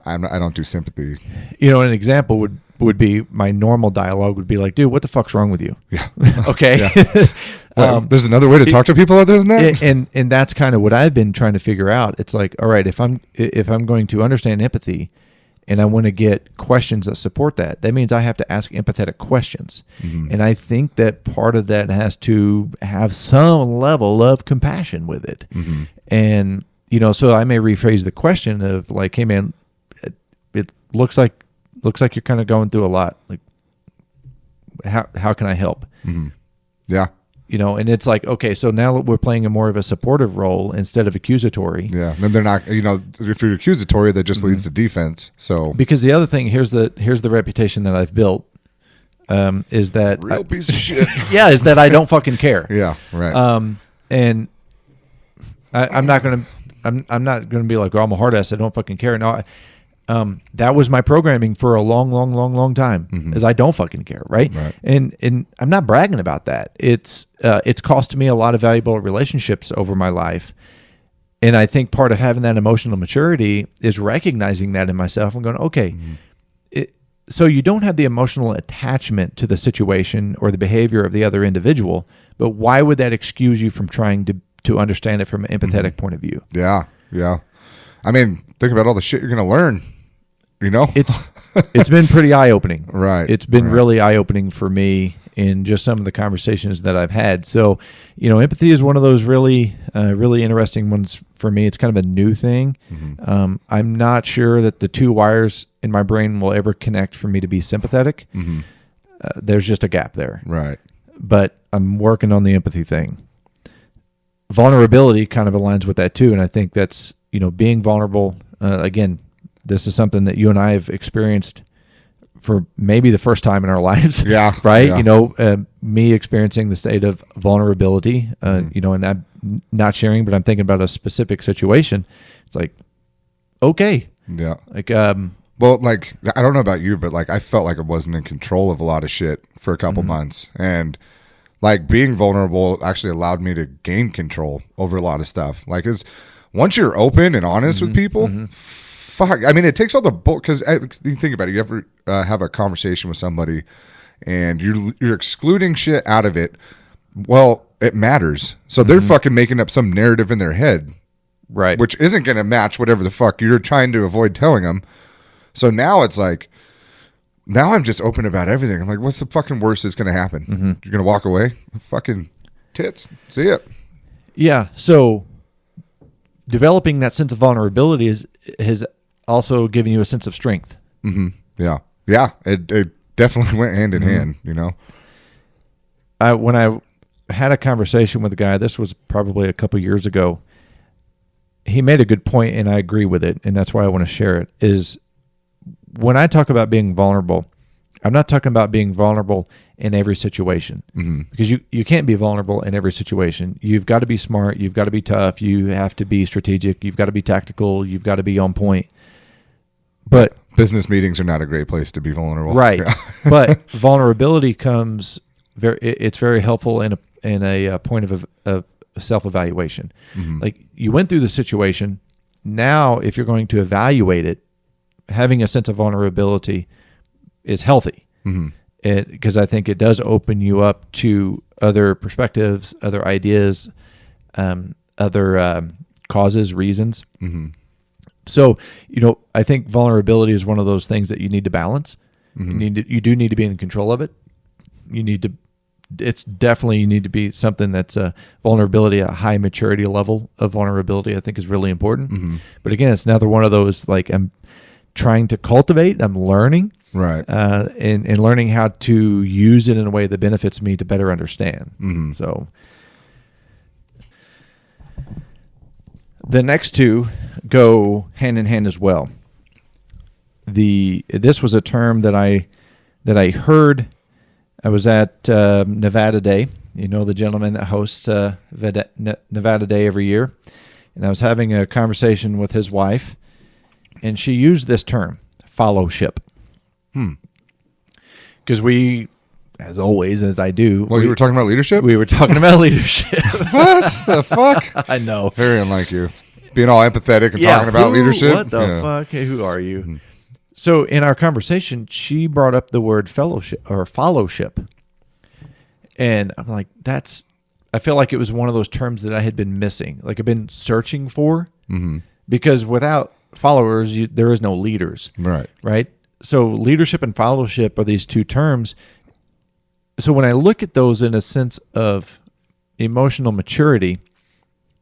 I don't do sympathy. An example would be my normal dialogue would be like, dude, what the fuck's wrong with you? Yeah. Okay. Well, there's another way to talk to people other than that. and that's kind of what I've been trying to figure out. It's like, all right, if I'm going to understand empathy and I want to get questions that support that, that means I have to ask empathetic questions. And I think that part of that has to have some level of compassion with it. And, so I may rephrase the question of like, hey man, it looks like you're kind of going through a lot. Like, how can I help? Yeah. And it's like, okay, so now we're playing a more of a supportive role instead of accusatory. Yeah. And they're not, if you're accusatory, that just leads to defense. So Because the other thing, here's the reputation that I've built, is that real piece of shit. yeah, is that I don't fucking care. Yeah. Right. And I'm not gonna be like, oh, I'm a hard ass, I don't fucking care. No, that was my programming for a long time, is I don't fucking care, right? Right. And I'm not bragging about that. It's cost me a lot of valuable relationships over my life, and I think part of having that emotional maturity is recognizing that in myself and going, okay, so you don't have the emotional attachment to the situation or the behavior of the other individual, but why would that excuse you from trying to understand it from an empathetic point of view? Yeah. Yeah. I mean, think about all the shit you're going to learn, It's been pretty eye-opening. Right. It's been really eye-opening for me in just some of the conversations that I've had. So, empathy is one of those really, really interesting ones for me. It's kind of a new thing. I'm not sure that the two wires in my brain will ever connect for me to be sympathetic. There's just a gap there. Right. But I'm working on the empathy thing. Vulnerability kind of aligns with that too. And I think that's, being vulnerable, again, this is something that you and I have experienced for maybe the first time in our lives. Yeah. Right. Yeah. Me experiencing the state of vulnerability, and I'm not sharing, but I'm thinking about a specific situation. It's like, okay. Yeah. Like, Well, like, I don't know about you, but like, I felt like I wasn't in control of a lot of shit for a couple months. And like being vulnerable actually allowed me to gain control over a lot of stuff. Like, it's once you're open and honest with people, fuck. I mean, it takes all the bull, because you think about it. You ever have a conversation with somebody and you're excluding shit out of it. Well, it matters. So they're fucking making up some narrative in their head, right. which isn't going to match whatever the fuck you're trying to avoid telling them. So now it's like, now I'm just open about everything. I'm like, what's the fucking worst that's going to happen? You're going to walk away? Fucking tits. See it. Yeah. So developing that sense of vulnerability has also giving you a sense of strength. Mm-hmm. Yeah. Yeah. It definitely went hand in hand, you know? When I had a conversation with a guy, this was probably a couple years ago, he made a good point, and I agree with it, and that's why I want to share it, is when I talk about being vulnerable, I'm not talking about being vulnerable in every situation, because you can't be vulnerable in every situation. You've got to be smart. You've got to be tough. You have to be strategic. You've got to be tactical. You've got to be on point. But business meetings are not a great place to be vulnerable. Right. Yeah. But vulnerability comes it's very helpful in a point of self-evaluation. Like, you went through the situation. Now, if you're going to evaluate it, having a sense of vulnerability is healthy. Because I think it does open you up to other perspectives, other ideas, other causes, reasons. So, I think vulnerability is one of those things that you need to balance. You do need to be in control of it. You need to be something that's a vulnerability, a high maturity level of vulnerability, I think is really important. But again, it's another one of those, like, I'm trying to cultivate, I'm learning. Right. And learning how to use it in a way that benefits me to better understand. So the next two go hand in hand as well. This was a term that I heard. I was at Nevada Day, the gentleman that hosts Nevada Day every year, and I was having a conversation with his wife, and she used this term, fellowship. Because we, as always, as I do. Well, you were talking about leadership? We were talking about leadership. What the fuck? I know. Very unlike you. Being all empathetic and talking about leadership. What the fuck? Hey, who are you? So in our conversation, she brought up the word fellowship or fellowship. And I'm like, I feel like it was one of those terms that I had been missing. Like, I've been searching for. Because without followers, there is no leaders. Right? So leadership and fellowship are these two terms. So when I look at those in a sense of emotional maturity,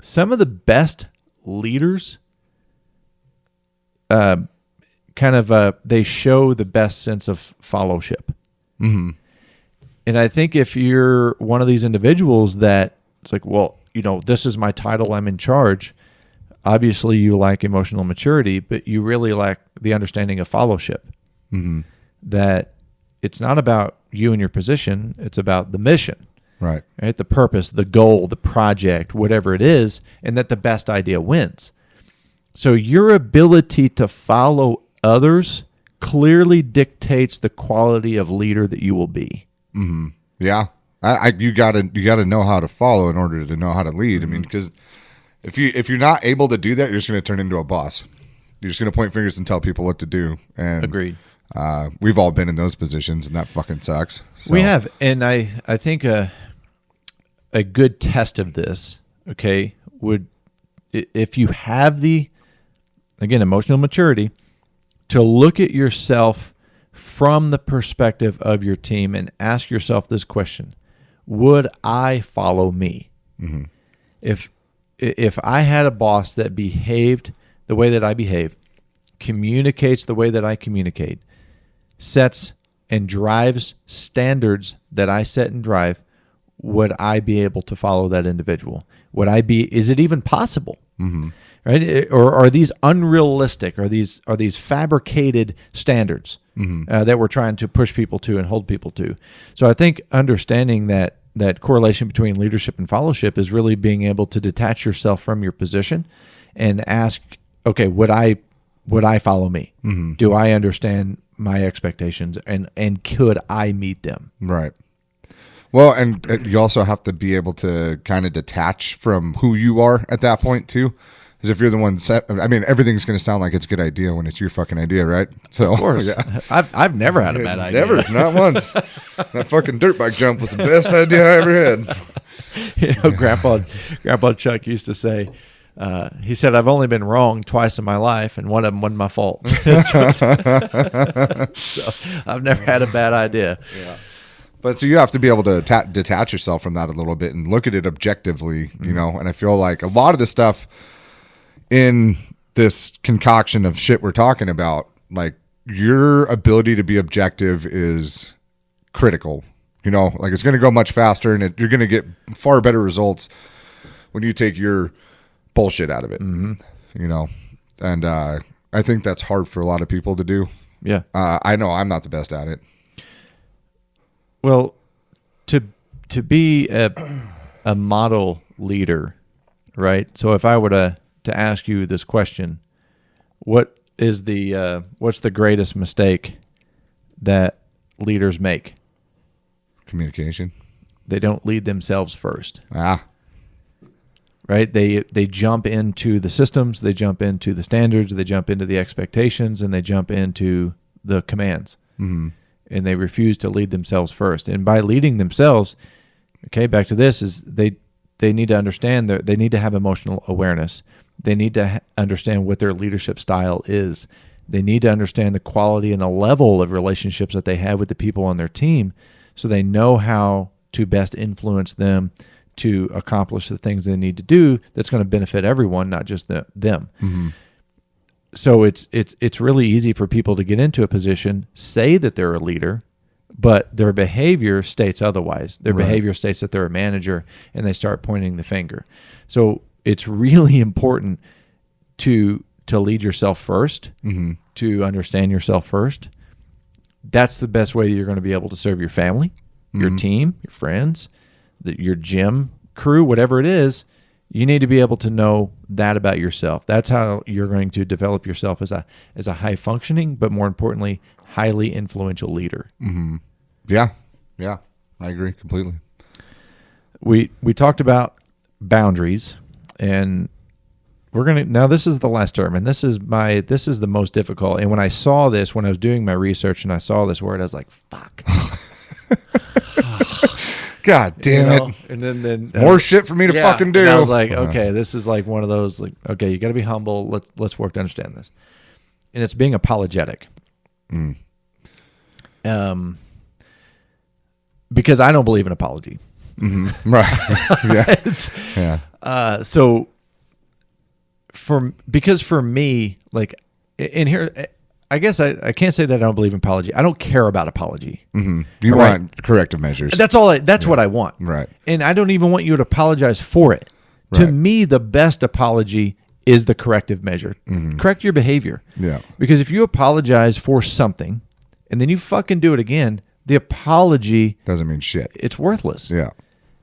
some of the best leaders they show the best sense of fellowship. And I think if you're one of these individuals that it's like, well, this is my title, I'm in charge. Obviously you lack emotional maturity, but you really lack the understanding of fellowship. That it's not about you and your position, it's about the mission. Right? The purpose, the goal, the project, whatever it is, and that the best idea wins. So your ability to follow others clearly dictates the quality of leader that you will be. Yeah. You gotta know how to follow in order to know how to lead. I mean, because if you're not able to do that, you're just going to turn into a boss. You're just going to point fingers and tell people what to do. And agreed. We've all been in those positions, and that fucking sucks. So. We have, and I think a good test of this, okay, would, if you have emotional maturity, to look at yourself from the perspective of your team and ask yourself this question: would I follow me? If I had a boss that behaved the way that I behave, communicates the way that I communicate, sets and drives standards that I set and drive, would I be able to follow that individual? Is it even possible? Right? Or are these unrealistic? Are these fabricated standards that we're trying to push people to and hold people to? So I think understanding that correlation between leadership and fellowship is really being able to detach yourself from your position and ask, okay, would I follow me? Do I understand my expectations and could I meet them? Right. Well, and you also have to be able to kind of detach from who you are at that point too. Because if you're the one everything's going to sound like it's a good idea when it's your fucking idea, right? So, of course. Yeah. I've never had a bad idea. Never, not once. That fucking dirt bike jump was the best idea I ever had. Grandpa Chuck used to say, he said, I've only been wrong twice in my life, and one of them wasn't my fault. So I've never had a bad idea. Yeah. But so you have to be able to detach yourself from that a little bit and look at it objectively, and I feel like a lot of the stuff in this concoction of shit we're talking about, like your ability to be objective is critical. You know, like it's going to go much faster, and you're going to get far better results when you take your bullshit out of it. You know, and I think that's hard for a lot of people to do. Yeah. I know I'm not the best at it. Well, to be a model leader, right? So if I were to ask you this question, what is what's the greatest mistake that leaders make? Communication. They don't lead themselves first. Right? They jump into the systems, they jump into the standards, they jump into the expectations, and they jump into the commands. Mm-hmm. And they refuse to lead themselves first. And by leading themselves, okay, back to this, is they need to understand that they need to have emotional awareness. They need to understand what their leadership style is. They need to understand the quality and the level of relationships that they have with the people on their team, so they know how to best influence them to accomplish the things they need to do that's going to benefit everyone, not just them. Mm-hmm. So it's really easy for people to get into a position, say that they're a leader, but their behavior states otherwise. Their behavior states that they're a manager, and they start pointing the finger. So it's really important to lead yourself first, to understand yourself first. That's the best way that you're going to be able to serve your family, your team, your friends, your gym crew, whatever it is. You need to be able to know that about yourself. That's how you're going to develop yourself as a high functioning, but more importantly, highly influential leader. Mm-hmm. Yeah, I agree completely. We talked about boundaries, and now this is the last term, and this is the most difficult. And when I saw this, when I was doing my research and I saw this word, I was like, fuck. God damn it. And then more shit for me to fucking do. And I was like, okay, this is like one of those, like, okay, you got to be humble. Let's work to understand this. And it's being apologetic. Because I don't believe in apology. Mm-hmm. Right. Yeah. So for me, like, in here, I guess I can't say that I don't believe in apology. I don't care about apology. Mm-hmm. You want corrective measures. That's what I want. Right. And I don't even want you to apologize for it. To me, the best apology is the corrective measure. Correct your behavior. Yeah. Because if you apologize for something and then you fucking do it again, the apology doesn't mean shit. It's worthless. Yeah.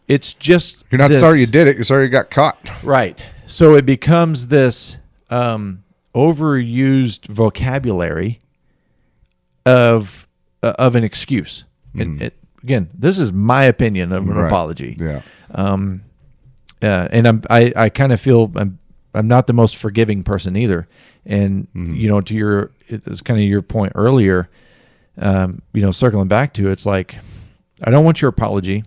It's just you're not sorry you did it. You're sorry you got caught. Right. So it becomes this overused vocabulary of an excuse. Again, this is my opinion of an apology. Yeah. And I kind of feel I'm not the most forgiving person either. And it's kind of your point earlier. Circling back to it's like, I don't want your apology,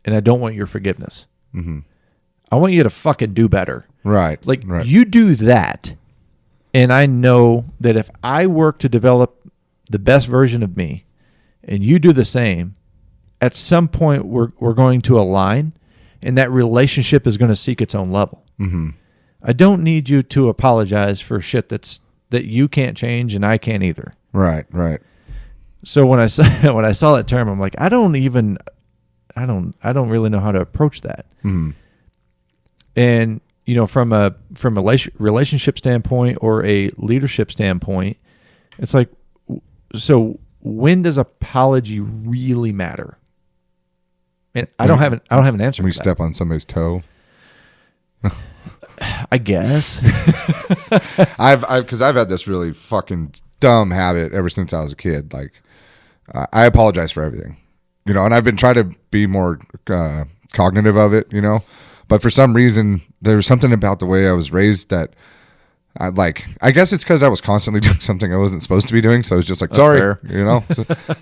and I don't want your forgiveness. I want you to fucking do better. Right. Like you do that. And I know that if I work to develop the best version of me and you do the same, at some point we're going to align, and that relationship is going to seek its own level. I don't need you to apologize for shit that you can't change and I can't either. Right. So when I saw that term, I'm like, I don't really know how to approach that. And from a relationship standpoint or a leadership standpoint, it's like, so when does apology really matter? And I don't have an answer. When we for that. Step on somebody's toe. I guess. Because I've had this really fucking dumb habit ever since I was a kid. Like, I apologize for everything, and I've been trying to be more cognitive of it, but for some reason there was something about the way I was raised that I guess it's because I was constantly doing something I wasn't supposed to be doing. So I was just like, That's sorry, fair.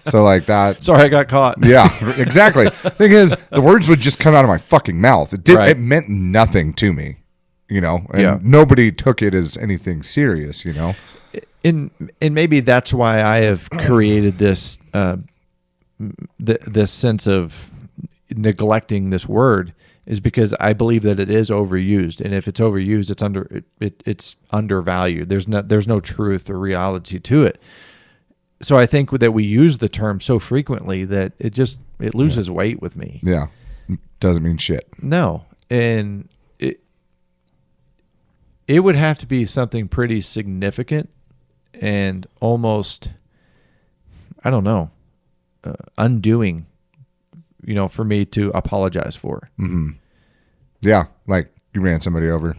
so like that. Sorry, I got caught. Yeah, exactly. Thing is, the words would just come out of my fucking mouth. It meant nothing to me, and nobody took it as anything serious, And maybe that's why I have created this this sense of neglecting this word, is because I believe that it is overused, and if it's overused, it's undervalued. There's no truth or reality to it. So I think that we use the term so frequently that it loses weight with me. Yeah. Doesn't mean shit. No, and it would have to be something pretty significant and almost, I don't know, undoing, for me to apologize for. Mm-hmm. Yeah, like you ran somebody over.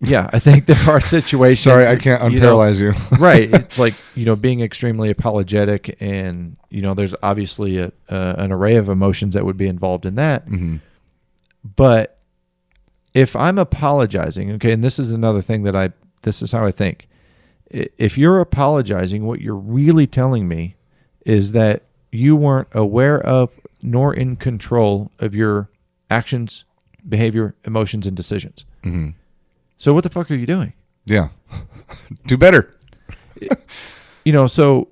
Yeah, I think there are situations. Sorry, I can't unparalyze you. Right. It's like, being extremely apologetic, and, there's obviously an array of emotions that would be involved in that. Mm-hmm. But if I'm apologizing, okay, and this is another thing this is how I think. If you're apologizing, what you're really telling me is that you weren't aware of nor in control of your actions, behavior, emotions, and decisions. Mm-hmm. So what the fuck are you doing? Yeah. Do better. So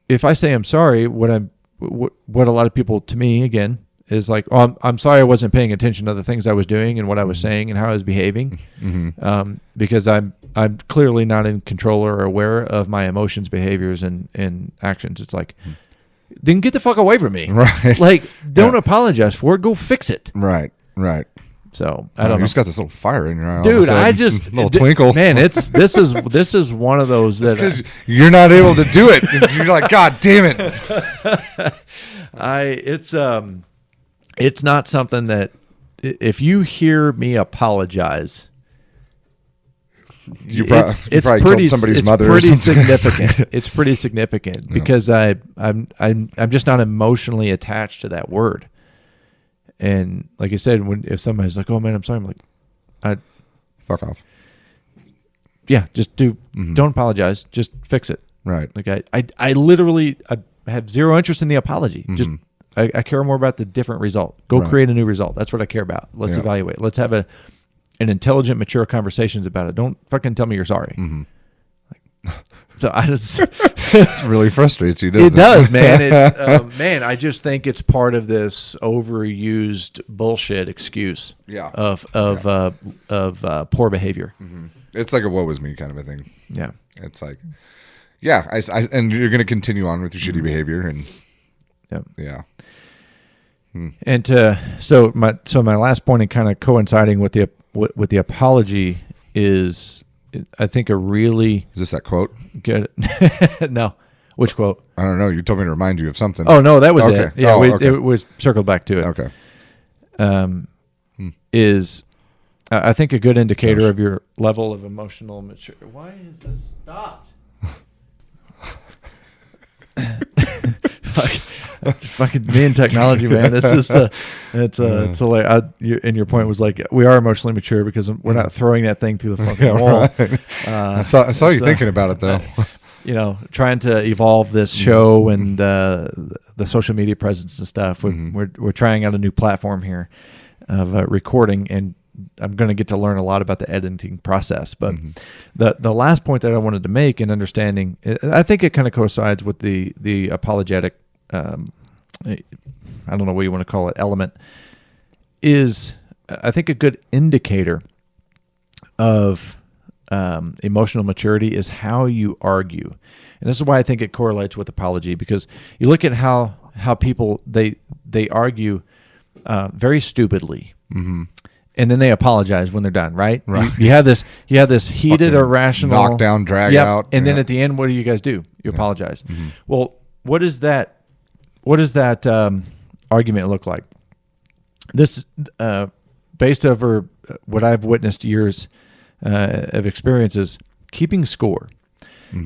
if I say I'm sorry, what a lot of people, to me, again, is like, oh, I'm sorry I wasn't paying attention to the things I was doing and what I was saying and how I was behaving, because I'm clearly not in control or aware of my emotions, behaviors, and actions. It's like, then get the fuck away from me. Right. Like, don't apologize for it. Go fix it. Right. So I don't know. You just got this little fire in your eye, dude. I just little twinkle. Man, this is one of those that because you're not able to do it. You're like, God damn it. It's not something that, if you hear me apologize, you probably killed somebody's mother. Pretty significant. It's pretty significant because I'm just not emotionally attached to that word. And like I said, if somebody's like, "Oh man, I'm sorry," I'm like, fuck off. Yeah, just don't apologize. Just fix it. Right. Like I literally have zero interest in the apology. Just I care more about the different result. Go create a new result. That's what I care about. Let's evaluate. Let's have an intelligent, mature conversations about it. Don't fucking tell me you're sorry. So I just it really frustrates you, doesn't it? It does, man. It's man, I just think it's part of this overused bullshit excuse of poor behavior. It's like a woe is me kind of a thing. Yeah. It's like, and you're going to continue on with your shitty behavior, and and so my last point, and kind of coinciding with the apology, is I think a really is this that quote? Good. No, which quote? I don't know. You told me to remind you of something. Oh no, that was it. Yeah, okay. It was circled back to it. Okay. Is I think a good indicator of your level of emotional maturity. Why is this stopped? It's fucking me and technology, man. It's just it's like and your point was like, we are emotionally mature because we're not throwing that thing through the fucking wall. Right. I saw you thinking about it though. Trying to evolve this show and the social media presence and stuff. We're trying out a new platform here of recording, and I'm going to get to learn a lot about the editing process. But the last point that I wanted to make in understanding, I think it kind of coincides with the apologetic, I don't know what you want to call it, element, is I think a good indicator of emotional maturity is how you argue. And this is why I think it correlates with apology, because you look at how people, they argue very stupidly. And then they apologize when they're done, right? You have this heated, irrational knockdown, drag out, and then at the end, what do you guys do? You apologize. Well, what does that argument look like? This, based over what I've witnessed years of experiences, keeping score.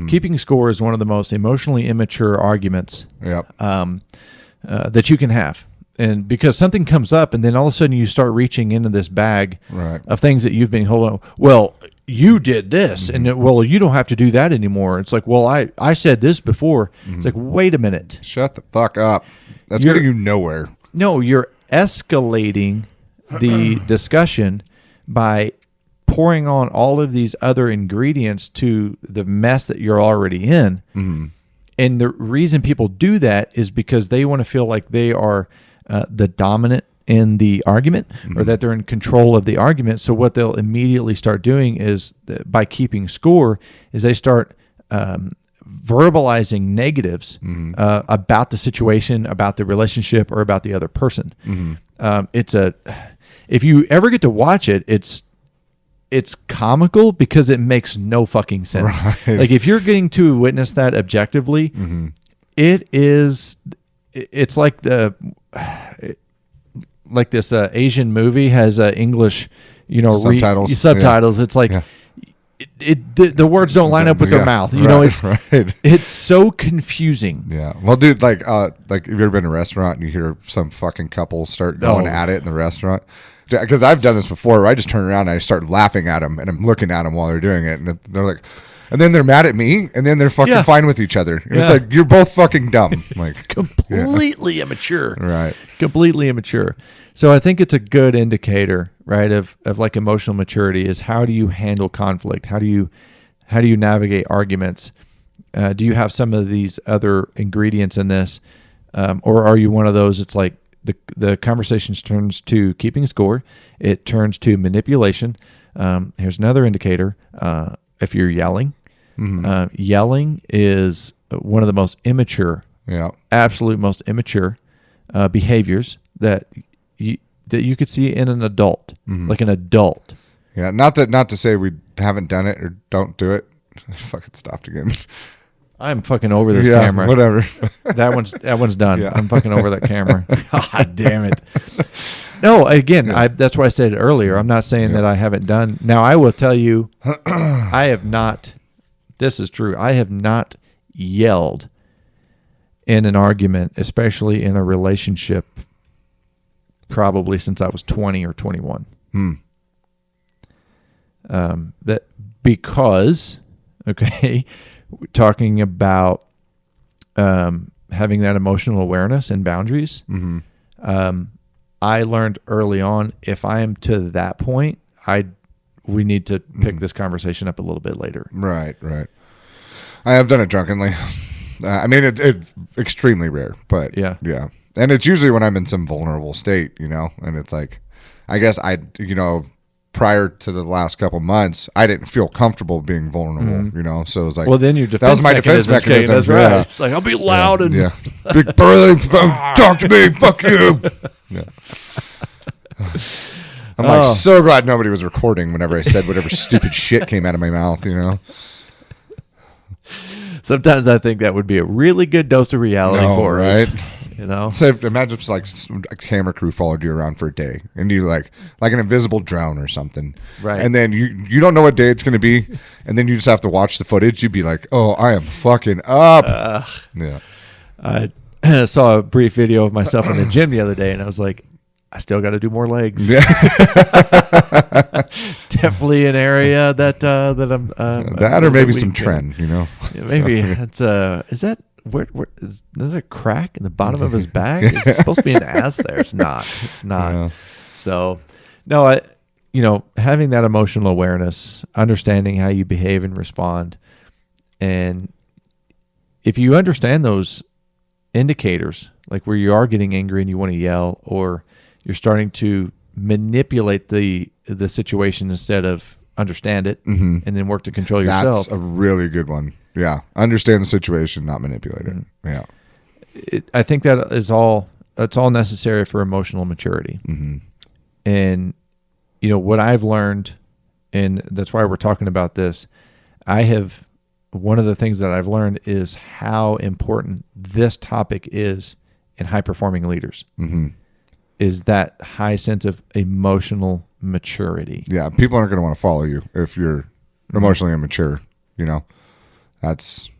Keeping score is one of the most emotionally immature arguments that you can have. And because something comes up, and then all of a sudden you start reaching into this bag of things that you've been holding on. Well, you did this, and well, you don't have to do that anymore. It's like, well, I said this before. It's like, wait a minute. Shut the fuck up. That's getting you nowhere. No, you're escalating the discussion by pouring on all of these other ingredients to the mess that you're already in. And the reason people do that is because they want to feel like they are the dominant in the argument or that they're in control of the argument. So what they'll immediately start doing is, by keeping score, is they start verbalizing negatives about the situation, about the relationship, or about the other person. If you ever get to watch it, it's comical because it makes no fucking sense. Right. Like, if you're getting to witness that objectively, it's like this Asian movie has English, subtitles. Yeah. It's like Yeah. the words don't line up with their mouth. It's right. it's so confusing. Yeah. Well, dude, like have you ever been in a restaurant and you hear some fucking couple start going at it in the restaurant? Because I've done this before, where I just turn around and I start laughing at them, and I'm looking at them while they're doing it, and they're like, and then they're mad at me, and then they're fucking fine with each other. And it's like, you're both fucking dumb. Like, completely immature. Right. Completely immature. So I think it's a good indicator, right, of like emotional maturity is, how do you handle conflict? How do you navigate arguments? Do you have some of these other ingredients in this? Or are you one of those, it's like the conversation turns to keeping score. It turns to manipulation. Here's another indicator. If you're yelling, yelling is one of the most immature, absolute most immature behaviors that you could see in an adult, like an adult. Yeah, not to say we haven't done it or don't do it. It's fucking stopped again. I'm fucking over this camera. Whatever. That one's done. Yeah. I'm fucking over that camera. God damn it. No, again, that's why I said it earlier. I'm not saying that I haven't done. Now, I will tell you, I have not. This is true. I have not yelled in an argument, especially in a relationship, probably since I was 20 or 21. That because, okay, we're talking about having that emotional awareness and boundaries. I learned early on, if I am to that point, we need to pick this conversation up a little bit later. Right. I have done it drunkenly. I mean, it's extremely rare, but yeah. And it's usually when I'm in some vulnerable state, and it's like, I guess prior to the last couple months, I didn't feel comfortable being vulnerable, so it was like, well, then your defense that was my defense mechanism. That's right. Yeah. It's like, I'll be loud and big burly, talk to me, fuck you. Yeah. I'm like so glad nobody was recording whenever I said whatever stupid shit came out of my mouth, Sometimes I think that would be a really good dose of reality for us. So imagine if like a camera crew followed you around for a day, and you like an invisible drone or something, right? And then you don't know what day it's going to be, and then you just have to watch the footage. You'd be like, "Oh, I am fucking up." Yeah. I saw a brief video of myself in the gym the other day, and I was like, I still got to do more legs. Yeah. Definitely an area that I'm that or maybe some trend, Yeah, maybe it's is that where is there's a crack in the bottom of his back? It's supposed to be an ass there. It's not. Yeah. So no, having that emotional awareness, understanding how you behave and respond, and if you understand those indicators, like where you are getting angry and you want to yell, or you're starting to manipulate the situation instead of understand it and then work to control yourself. That's a really good one. Yeah. Understand the situation, not manipulate it. Yeah. I think that is all necessary for emotional maturity. And, what I've learned, and that's why we're talking about this, one of the things that I've learned is how important this topic is in high-performing leaders. Is that high sense of emotional maturity. Yeah, people aren't going to want to follow you if you're emotionally immature, That's,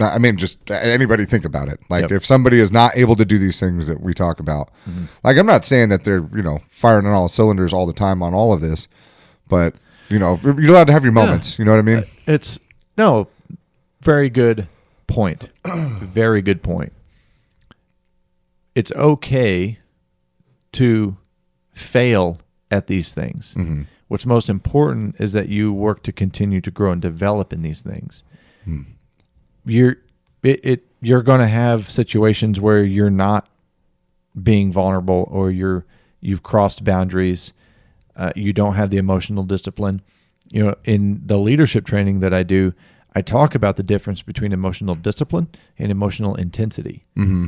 I mean, just anybody think about it. Like, if somebody is not able to do these things that we talk about, like, I'm not saying that they're, firing on all cylinders all the time on all of this, but, you're allowed to have your moments. You know what I mean? Very good point. Very good point. It's okay to fail at these things. What's most important is that you work to continue to grow and develop in these things. You're going to have situations where you're not being vulnerable, or you've crossed boundaries. You don't have the emotional discipline. In the leadership training that I do, I talk about the difference between emotional discipline and emotional intensity. Mm-hmm.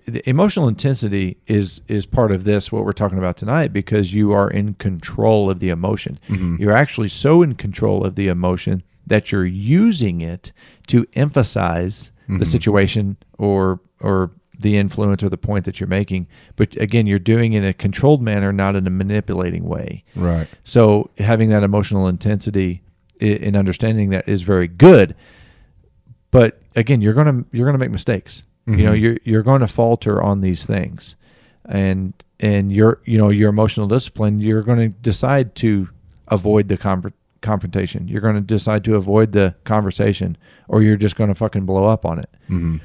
The emotional intensity is part of this, what we're talking about tonight, because you are in control of the emotion. Mm-hmm. You're actually so in control of the emotion that you're using it to emphasize the situation or the influence or the point that you're making. But again, you're doing it in a controlled manner, not in a manipulating way. Right. So having that emotional intensity and understanding that is very good. But again, you're gonna make mistakes. Mm-hmm. You're going to falter on these things, and your emotional discipline. You're going to decide to avoid the confrontation. You're going to decide to avoid the conversation, or you're just going to fucking blow up on it. Mm-hmm.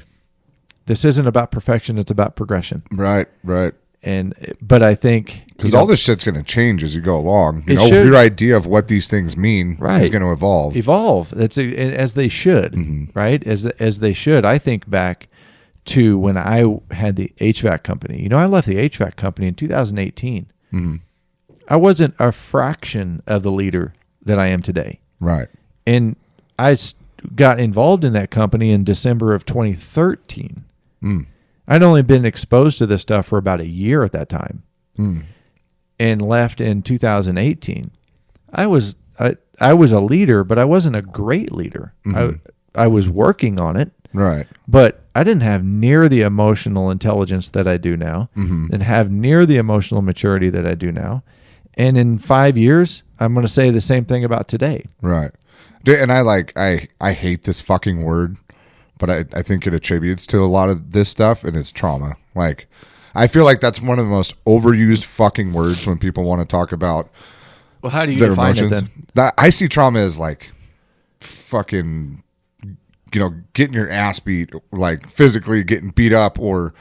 This isn't about perfection; it's about progression. Right. But I think because all this shit's going to change as you go along. It should. Your idea of what these things mean is going to evolve. That's as they should, right? As they should. I think back to when I had the HVAC company. I left the HVAC company in 2018. Mm-hmm. I wasn't a fraction of the leader that I am today. Right. And I got involved in that company in December of 2013. Mm. I'd only been exposed to this stuff for about a year at that time, and left in 2018. I was a leader, but I wasn't a great leader. Mm-hmm. I was working on it. Right. But I didn't have near the emotional intelligence that I do now, and have near the emotional maturity that I do now. And in 5 years, I'm going to say the same thing about today. Right. And I hate this fucking word, but I think it attributes to a lot of this stuff, and it's trauma. Like, I feel like that's one of the most overused fucking words when people want to talk about Well, how do you their define emotions. it then? I see trauma as like fucking, getting your ass beat, like physically getting beat up, or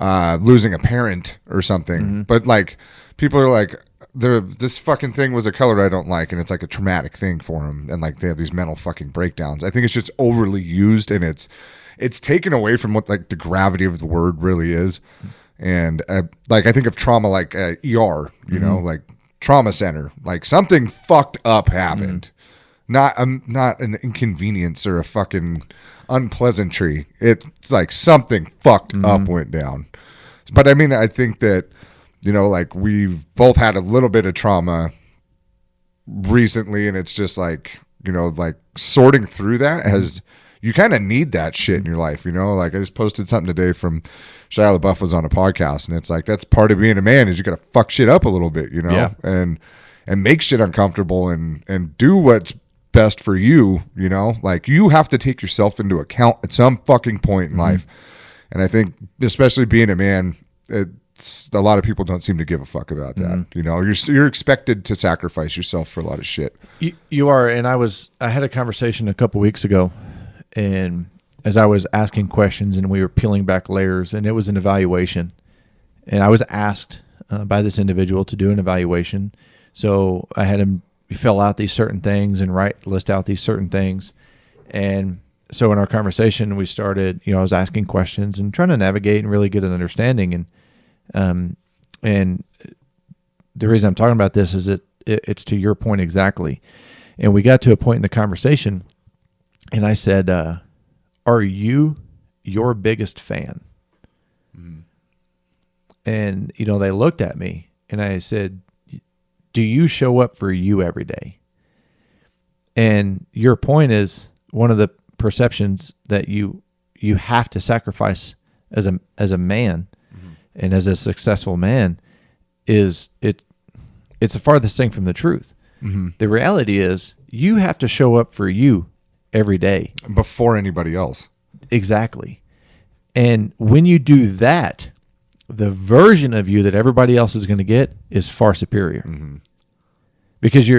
losing a parent or something. Mm-hmm. But like, people are like, this fucking thing was a color I don't like, and it's like a traumatic thing for them, and like they have these mental fucking breakdowns. I think it's just overly used, and it's taken away from what like the gravity of the word really is. And like, I think of trauma like ER, like trauma center, like something fucked up happened. Not an inconvenience or a fucking unpleasantry. It's like something fucked up went down. But I mean, I think that, like, we've both had a little bit of trauma recently, and it's just like, like sorting through that you kind of need that shit in your life, like I just posted something today from Shia LaBeouf was on a podcast, and it's like, that's part of being a man, is you got to fuck shit up a little bit, Yeah. and make shit uncomfortable and do what's best for you, like you have to take yourself into account at some fucking point in life. And I think, especially being a man, a lot of people don't seem to give a fuck about that. You're expected to sacrifice yourself for a lot of shit. You are, and I had a conversation a couple weeks ago, and as I was asking questions and we were peeling back layers, and it was an evaluation, and I was asked by this individual to do an evaluation. So I had him fill out these certain things and list out these certain things. And so in our conversation, we started, I was asking questions and trying to navigate and really get an understanding. And the reason I'm talking about this is it's to your point exactly. And we got to a point in the conversation, and I said, are you your biggest fan? Mm-hmm. And, they looked at me, and I said, do you show up for you every day? And your point is, one of the perceptions that you have to sacrifice as a man, and as a successful man, is it's the farthest thing from the truth. The reality is, you have to show up for you every day before anybody else. Exactly. And when you do that, the version of you that everybody else is going to get is far superior. Because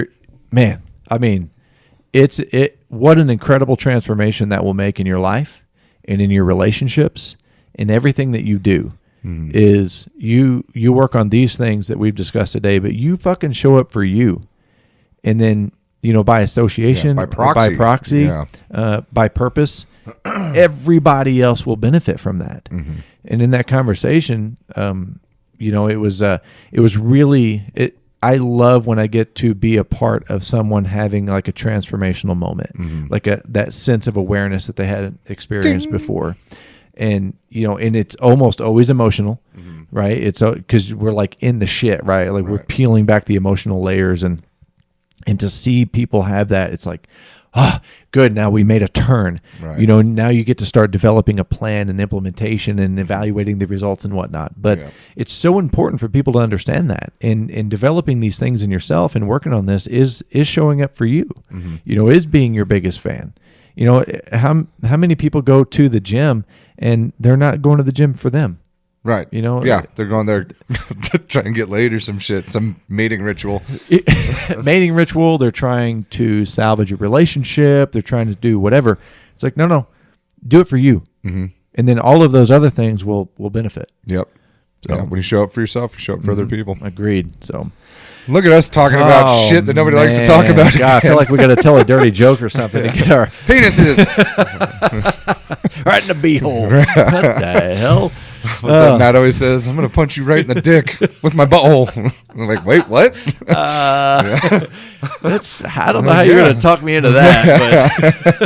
what an incredible transformation that will make in your life and in your relationships and everything that you do. Is you work on these things that we've discussed today, but you fucking show up for you. And then, by association, by by proxy, yeah. By purpose, everybody else will benefit from that. And in that conversation, it was really I love when I get to be a part of someone having like a transformational moment, like that sense of awareness that they hadn't experienced before. And, and it's almost always emotional, right? It's because we're like in the shit, right? Like we're peeling back the emotional layers, and to see people have that, it's like, good. Now we made a turn, Right. Now you get to start developing a plan and implementation and evaluating the results and whatnot. But it's so important for people to understand that, and developing these things in yourself and working on this is showing up for you, is being your biggest fan. How many people go to the gym and they're not going to the gym for them? Right. They're going there to try and get laid or some shit, some mating ritual. Mating ritual. They're trying to salvage a relationship. They're trying to do whatever. It's like, no, do it for you. And then all of those other things will benefit. Yep. So when you show up for yourself, you show up for other people. Agreed. So look at us talking about shit that nobody likes to talk about. God, I feel like we got to tell a dirty joke or something to get our penises right in the beehole. What the hell? What's that Matt always says? I'm going to punch you right in the dick with my butthole. I'm like, wait, what? That's I don't know how you're going to talk me into that,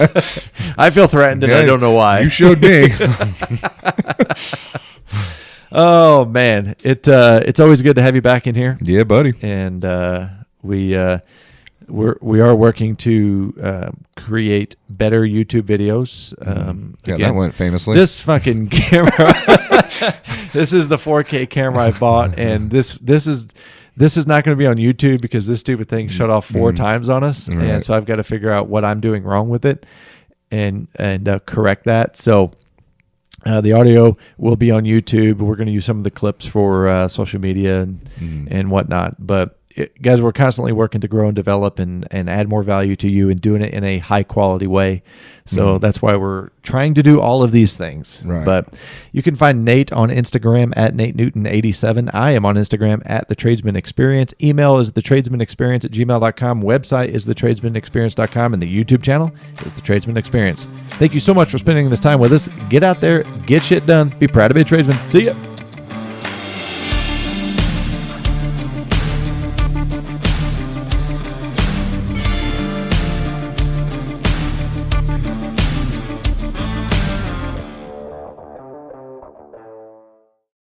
but I feel threatened and I don't know why. You showed me. Oh man, it's always good to have you back in here. Yeah, buddy. And we are working to create better YouTube videos. Again, that went famously. This fucking camera. This is the 4K camera I bought, and this is not going to be on YouTube because this stupid thing shut off 4 times on us, and so I've got to figure out what I'm doing wrong with it and correct that. So. The audio will be on YouTube. We're going to use some of the clips for social media and whatnot. But guys, we're constantly working to grow and develop and add more value to you and doing it in a high quality way. So that's why we're trying to do all of these things. Right. But you can find Nate on Instagram at Nate Newton 87. I am on Instagram at The Tradesman Experience. Email is thetradesmanexperience@gmail.com. Website is thetradesmanexperience.com. And the YouTube channel is The Tradesman Experience. Thank you so much for spending this time with us. Get out there, get shit done. Be proud to be a tradesman. See ya.